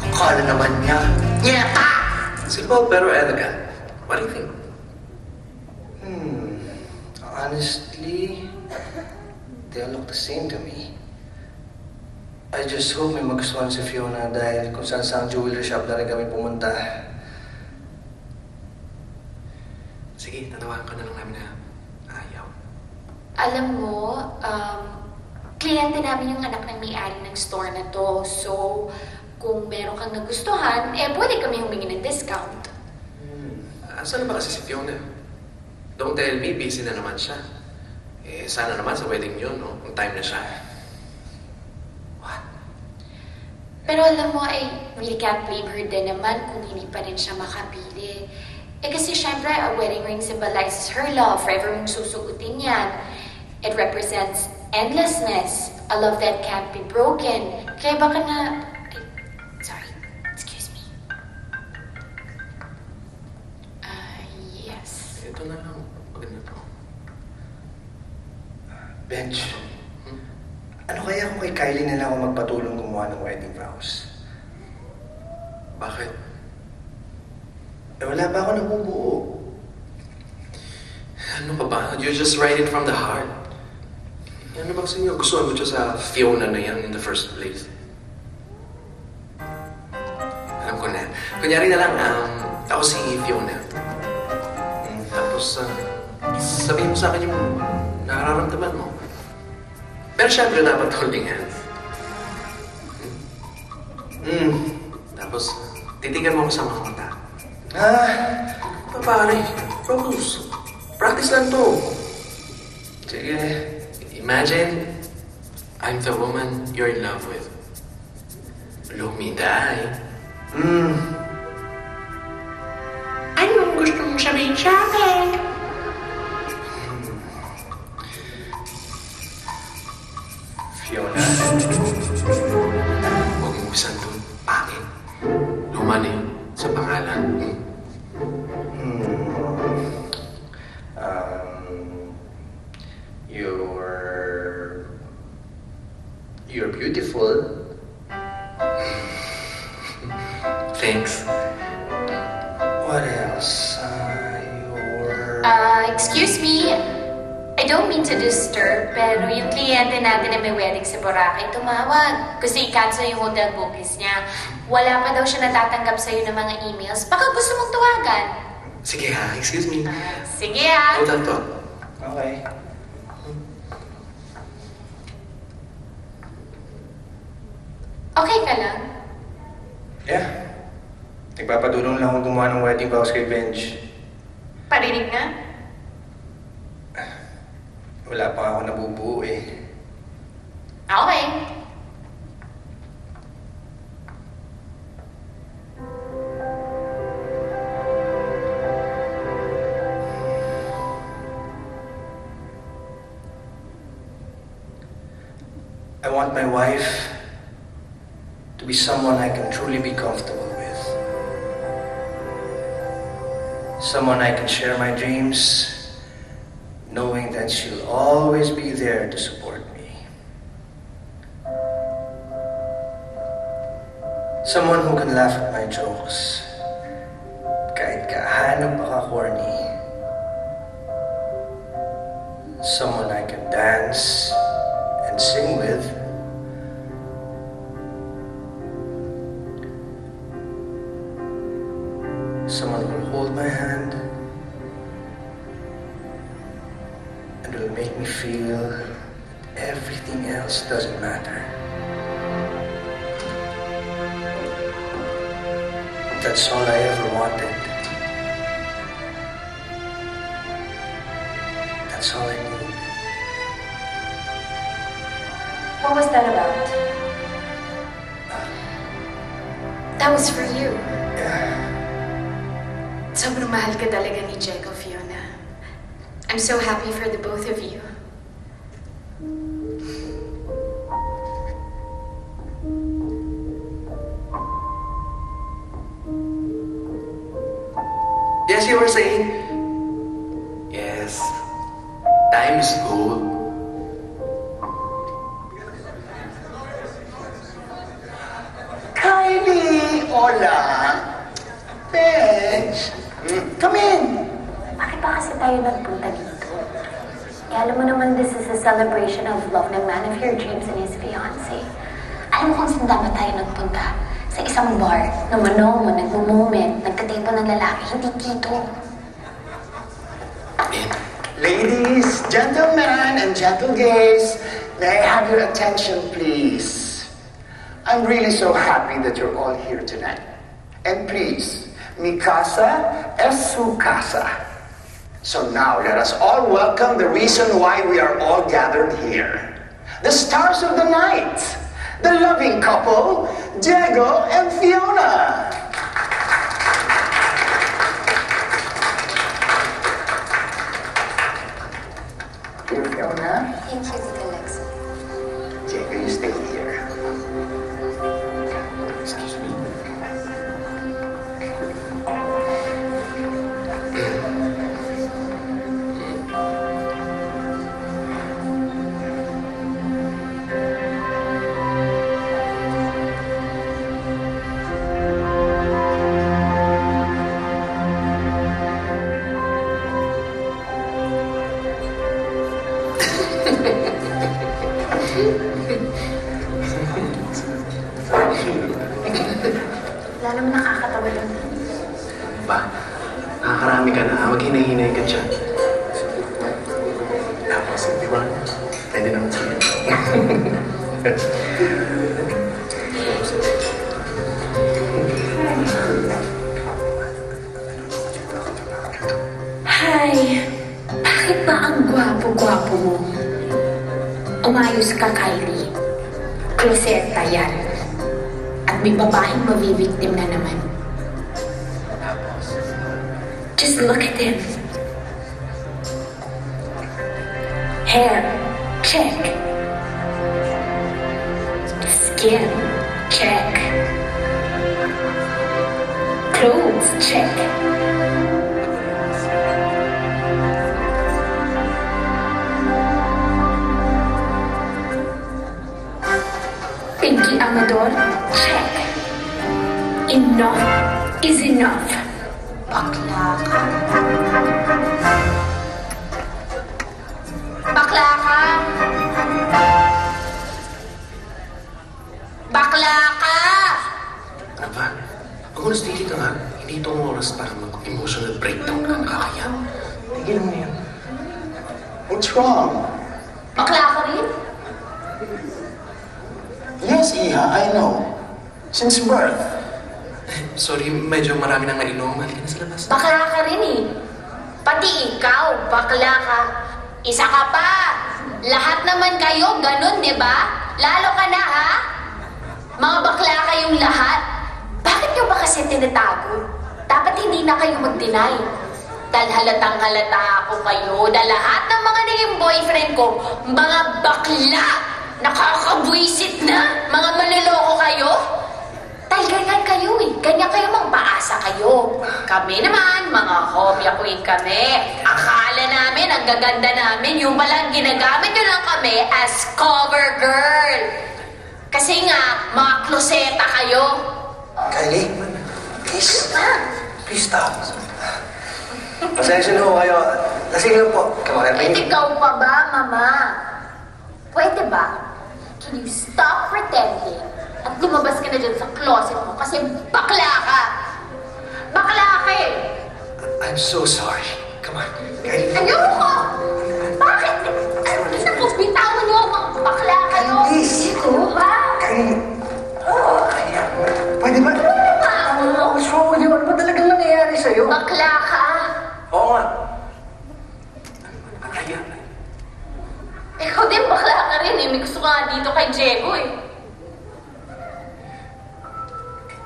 Akala naman niya. Nyeta! Simple pero elegant. What do you think? Honestly, they all look the same to me. I just hope may magustuhan si Fiona dahil kung saan sa jewelry shop na rin kami pumunta. Sige, tatawagan ka na lang namin na ayaw. Alam mo, kliyente namin yung anak ng may-ari ng store na to. So, kung meron kang nagustuhan, pwede kami humingi ng discount. Asan na ba kasi si Fiona? Don't tell me, busy na naman siya. Sana naman sa wedding yun, no? Kung time na siya. Pero alam mo, I really can't blame her din naman kung hindi pa rin siya makabili. Kasi syempre, a wedding ring symbolizes her love. Forever mong susugutin yan. It represents endlessness. A love that can't be broken. Kaya baka na... Sorry, excuse me. Yes. Ito na lang. Maganda to. Bench, ano kaya kung kay Kylie na lang ako magpatulong gumawa ng wedding vows? Bakit? Wala pa ako nabubuo. Ano ka ba? You just write it from the heart. Ano ba kasi yung gusto mo siya sa Fiona na yan in the first place? Alam ko na. Kunyari na lang, ako si Fiona. Tapos, sabihin mo sa akin yung nararamdaman mo. Pero syempre, dapat holding hands. Tapos, titigan mo ako sa mga mata. Pare, focus. Practice lang to. Sige, imagine I'm the woman you're in love with. Look me in the eye. Anong gusto mong sabihin sa akin? Fiona. Huwag mo bisan doon. Pangit. Luma na yun sa pangalan. You're beautiful. Thanks. What else? Excuse me. I don't mean to disturb, pero yung kliyente natin na may wedding sa Boracay tumawag. Kasi i-cancel yung hotel bookings niya. Wala pa daw siya natatanggap sa'yo ng mga emails. Baka gusto mong tuwagan. Sige ha, excuse me. Sige ha. Hold on to. Okay. Okay ka lang? Yeah. Nagpapadulong lang akong gumawa ng wedding vows kay Benj. Parinig na? Wala pa ako nabubuo eh. Okay. I want my wife to be someone I can truly be comfortable with. Someone I can share my dreams, knowing that she'll always be there to support me. Someone who can laugh at my jokes, kahit kahanap pa ka-corny. Someone I can dance and sing with. Someone who will hold my hand and will make me feel that everything else doesn't matter. That's all I ever wanted. That's all I need. What was that about? That was for you. Sobrang mahal ka talaga ni Diego, Fiona. I'm so happy for the both of you. Yes, you were saying? Yes. Time is gold. Kylie! Hola! Benj! Come in! Bakit ba kasi tayo nagpunta dito? Alam mo naman, this is a celebration of love ng man of your dreams and his fiancé. Alam mo kung saan dapat tayo nagpunta? Sa isang bar na manomo, nagmo-moment, nagkatipo ng lalaki, hindi dito. Ladies, gentlemen, and gentle gays, may I have your attention, please? I'm really so happy that you're all here tonight. And please, mi casa es su casa. So now let us all welcome the reason why we are all gathered here. The stars of the night, the loving couple, Diego and Fiona. Dear Fiona. Thank you, Tita Alexa. Diego, you stay here. Excuse me. naman nakakatawa doon. Ba, nakakarami ka na. Maghinay-hinay ka dyan. Tapos, di ba? Pwede naman sa'yo. Hi! Bakit ba ang gwapo-gwapo mo? Umayos ka, Kylie. Closeta yan. At may babaeng mabibiktim na naman. Just look at him. Hair, check. Skin, check. Clothes, check. Pinky Amador, check. Enough is enough. Bakla ka. Bakla ka. Bakla ka! Ano ba? Mag-honestly ka nga. Hindi ito ang oras para mag-emotional breakdown ka. Nakakaya. Tigilan mo yan. What's wrong? Bakla ka rin? Yes, Iha, I know. Since birth. Sorry, medyo marami nang nainom. Halika na sa labas. Bakla ka rin eh. Pati ikaw, bakla ka. Isa ka pa. Lahat naman kayo, ganun, di ba? Lalo ka na, ha? Mga bakla kayong lahat. Bakit nyo ba kasi tinatago? Dapat hindi na kayo mag-deny. Dahil halatang halata ako kayo na lahat ng mga naging boyfriend ko, mga bakla! Nakakabwisit na! Mga manloloko kayo! Dahil ganyan kayo eh. Ganyan kayo, magpaasa kayo. Kami naman, mga hobya queen kami. Akala namin, ang gaganda namin, yung palang ginagamit nyo lang kami as cover girl. Kasi nga, mga kloseta kayo. Kylie, please. Please stop. Pasensya na ho kayo. Lasing lang po. Come on, Ikaw pa ba, Mama? Pwede ba? Can you stop pretending at lumabas ka na dyan sa closet mo kasi bakla ka? Bakla ka eh! I'm so sorry. Come on. Kylie. Ayoko! Bakit? Naku, bitawan niyo ako. Bakla kayo. Please. Ito ba? Kylie. Pwede ba? What's wrong with you? Ano ba talagang nangyayari sa'yo? Bakla ka. Oo nga. Ikaw din bakla ka rin eh. May gusto ka nga dito kay Diego eh.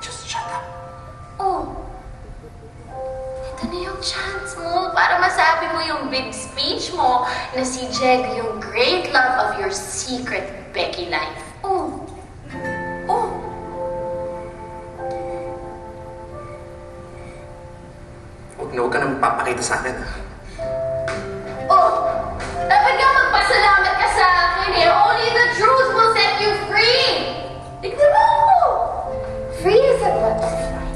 Just shut up. Oh. Ito na yung chance mo para masabi mo yung big speech mo na si Diego yung great love of your secret Becky life. Oh. Oh. Huwag ka nang papakita sa akin. Oh. Dapat nga magpasalamat ka sa akin eh. Only the truth will set you free. Tignan mo. Free as a butterfly.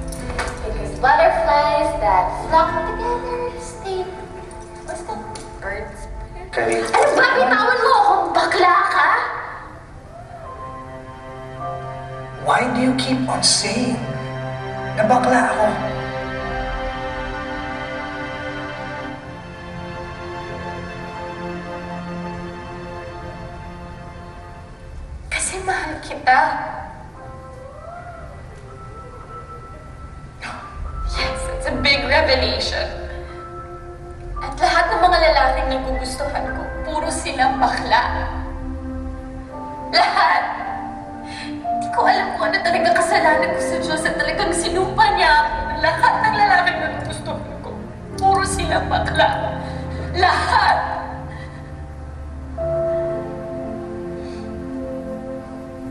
Because butterflies that flock together stay. What's that? Birds. Kylie. Ano ba? Bitawan mo ako. Bakla ka? Why do you keep on saying na bakla ako? Kasi mahal kita. Yes, it's a big revelation. At lahat ng mga lalaking nagugustuhan ko, puro silang bakla. Lahat. Hindi ko alam kung ano talaga kasalanan ko sa Diyos at talagang sinumpa niya ako. Lahat ng lalaking nagugustuhan ko, puro silang bakla. Lahat.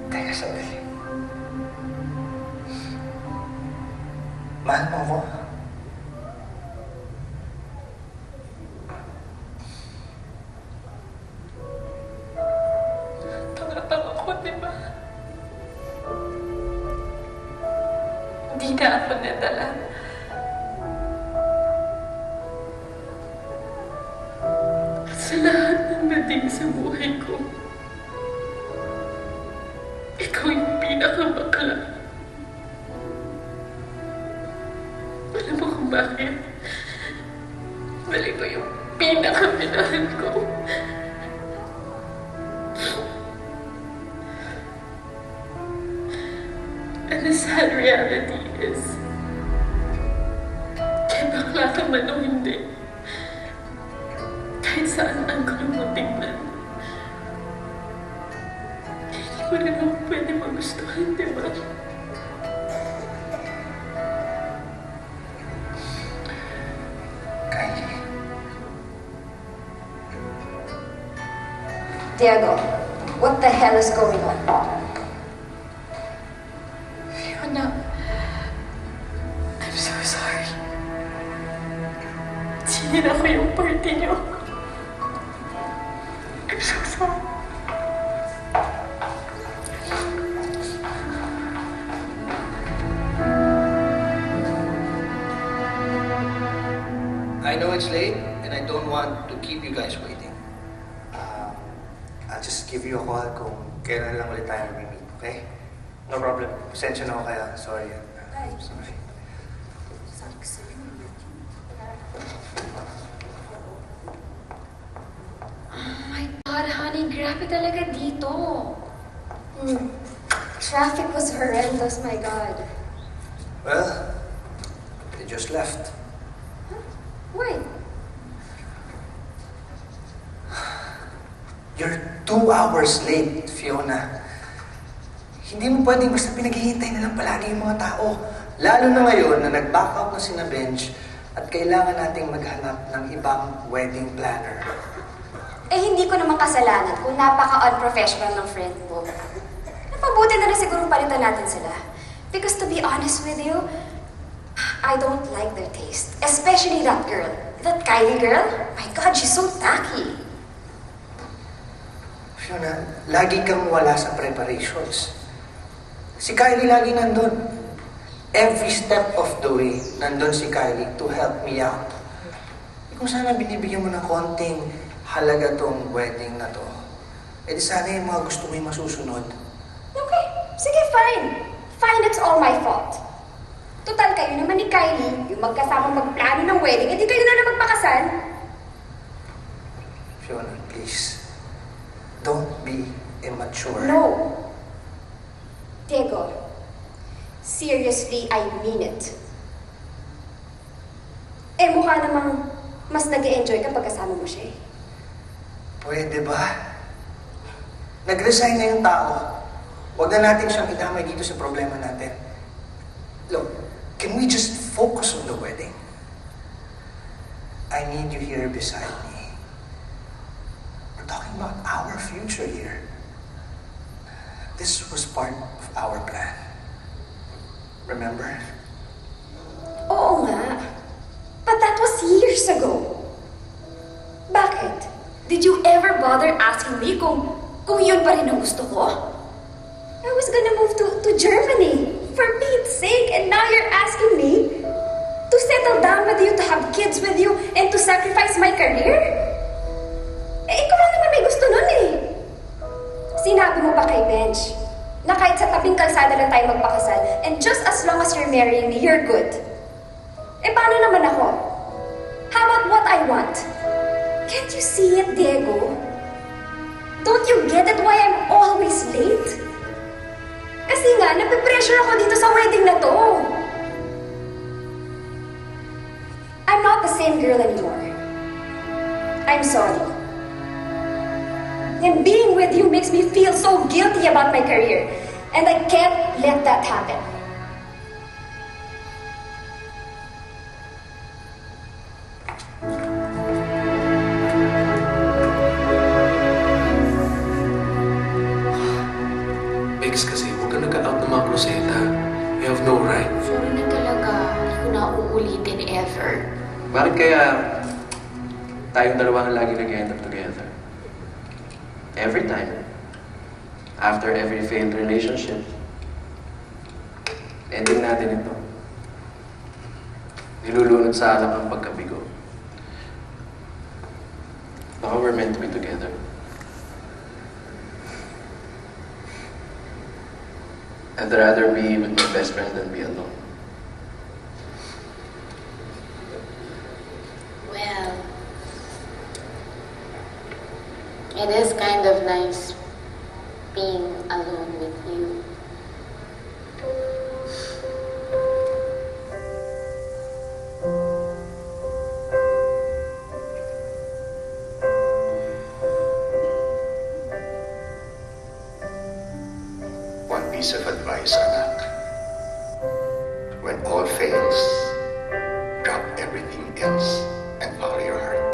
Teka sandali. Mahal mo ako. Tanga-tanga ko, di ba? Hindi na ako nadala. Sa lahat ng dating sa buhay ko, ikaw yung pinakabakla. Alam mo kung bakit? Dali ko yung pinakaminahal ko. And the sad reality is, kaya bakla ka man o hindi, kahit saan ang gulo mo tingnan, hindi mo rin ako pwede magustuhan, di ba? Kylie. Diego, what the hell is going on? Fiona, I'm so sorry. Sinira ko yung party niyo. I'm so sorry. I know it's late, and I don't want to keep you guys waiting. I'll just give you a call kung kailan lang ulit tayo mag-meet, okay? No problem. Pasensya na ako kaya. Sorry. Sorry. Oh my God, honey, grabe talaga dito. Traffic was horrendous, my God. Well, they just left. Wait, You're 2 hours late, Fiona. Hindi mo pwedeng basta pinaghihintay na lang palagi yung mga tao. Lalo na ngayon na nag-back out na sina Benj at kailangan nating maghanap ng ibang wedding planner. eh hindi ko naman kasalanan kung napaka-unprofessional ng friend mo. Napabuti na rin siguro palitan natin sila. Because to be honest with you, I don't like their taste. Especially that girl. That Kylie girl. My God, she's so tacky. Fiona, lagi kang wala sa preparations. Si Kylie lagi nandun. Every step of the way, nandun si Kylie to help me out. Kung sana binibigyan mo ng konting halaga tong wedding na to, eh di sana yung mga gusto mo yung masusunod. Okay, sige, fine. Fine, it's all my fault. Total, kayo naman ni Kylie, yung magkasama magplano ng wedding, edi kayo na magpakasal. Fiona, please. Don't be immature. No. Diego, seriously, I mean it. Eh, mukha namang mas nag-e-enjoy kapag kasama mo siya eh. Pwede ba? Nag-resign na yung tao. Huwag na natin siyang idamay dito sa problema natin. Look, can we just focus on the wedding? I need you here beside me. We're talking about our future here. This was part of our plan. Remember? Oo nga. But that was years ago. Bakit? Did you ever bother asking me kung yun pa rin ang gusto ko? I was gonna move to Germany, for Pete's sake, and now you're asking me to settle down with you, to have kids with you, and to sacrifice my career? Eh, ikaw lang naman may gusto nun eh. Sinabi mo pa kay Benj na kahit sa tabing kalsada lang tayo magpakasal, and just as long as you're marrying me, you're good. Eh, paano naman ako? How about what I want? Can't you see it, Diego? Don't you get it why I'm always late? Kasi nga, napipressure ako dito sa wedding na to. I'm not the same girl anymore. I'm sorry. And being with you makes me feel so guilty about my career. And I can't let that happen. Bex, kasi huwag ka nag-out ng mga kruseta. You have no right. Sorry na talaga. Hindi ko na uulitin ever. Bakit kaya tayong dalawa ang lagi nag-end up together? Every time. After every failed relationship. Ending natin ito. Nilulunod sa alak ang pagkabigo. Baka we're meant to be together. I'd rather be with my best friend than be alone. It is kind of nice being alone with you. One piece of advice, anak. When all fails, drop everything else and follow your heart.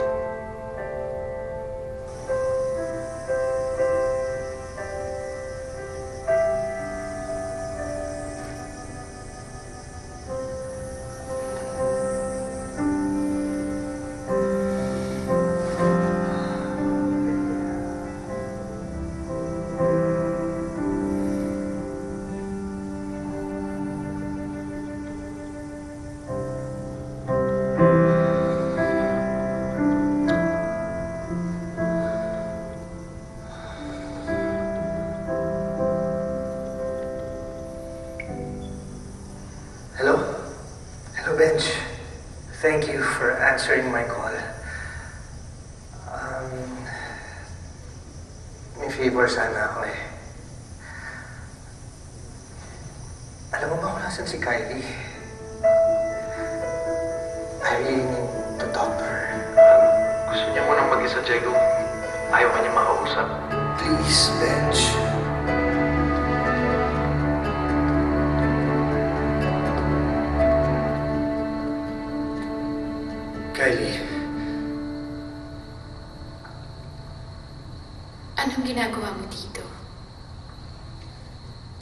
Hello? Hello, Benj. Thank you for answering my call. May favor sana ako eh. Alam mo ba kung nasan si Kylie? I really need to talk to her. Gusto niya munang mag-isa, Diego. Ayaw ka niya makausap. Please, Benj. Kylie, Anong ginagawa mo dito?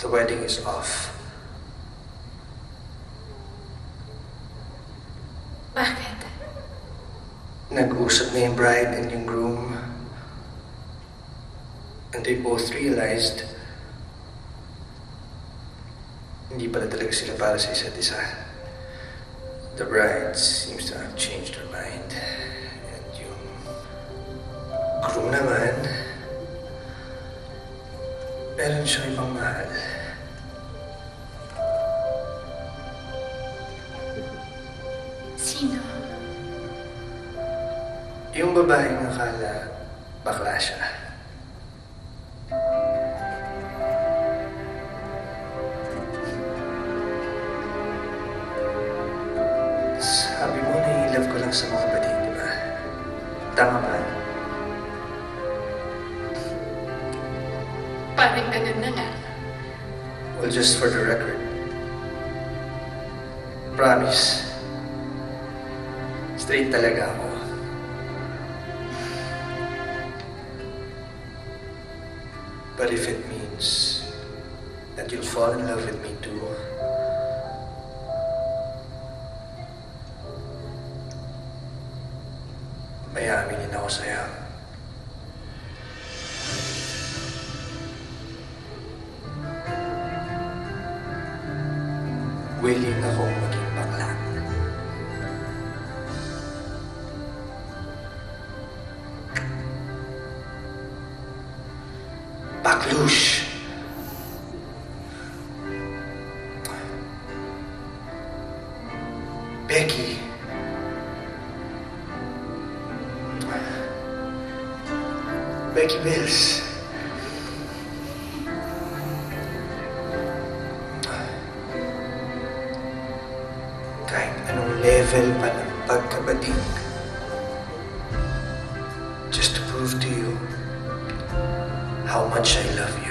the wedding is off. Bakit? Nag-usap na yung bride and yung groom. And they both realized hindi pala talaga sila para sa isa't isa. The bride seems to have changed her mind. And yung groom naman, meron siyang ibang mahal. Sino? Yung babaeng nakala bakla siya. Sabi mo na i-love ko lang sa mga kapatid, di ba? Tama ba? Parang ganun na nga. Well, just for the record. Promise. Straight talaga ako. But if it means that you'll fall in love with me too, may aminin ako sa'yo. Willing akong maging bakla. Baklush. Becky. Becky Mills. Kahit anong level pa ng pagkabating, just to prove to you how much I love you.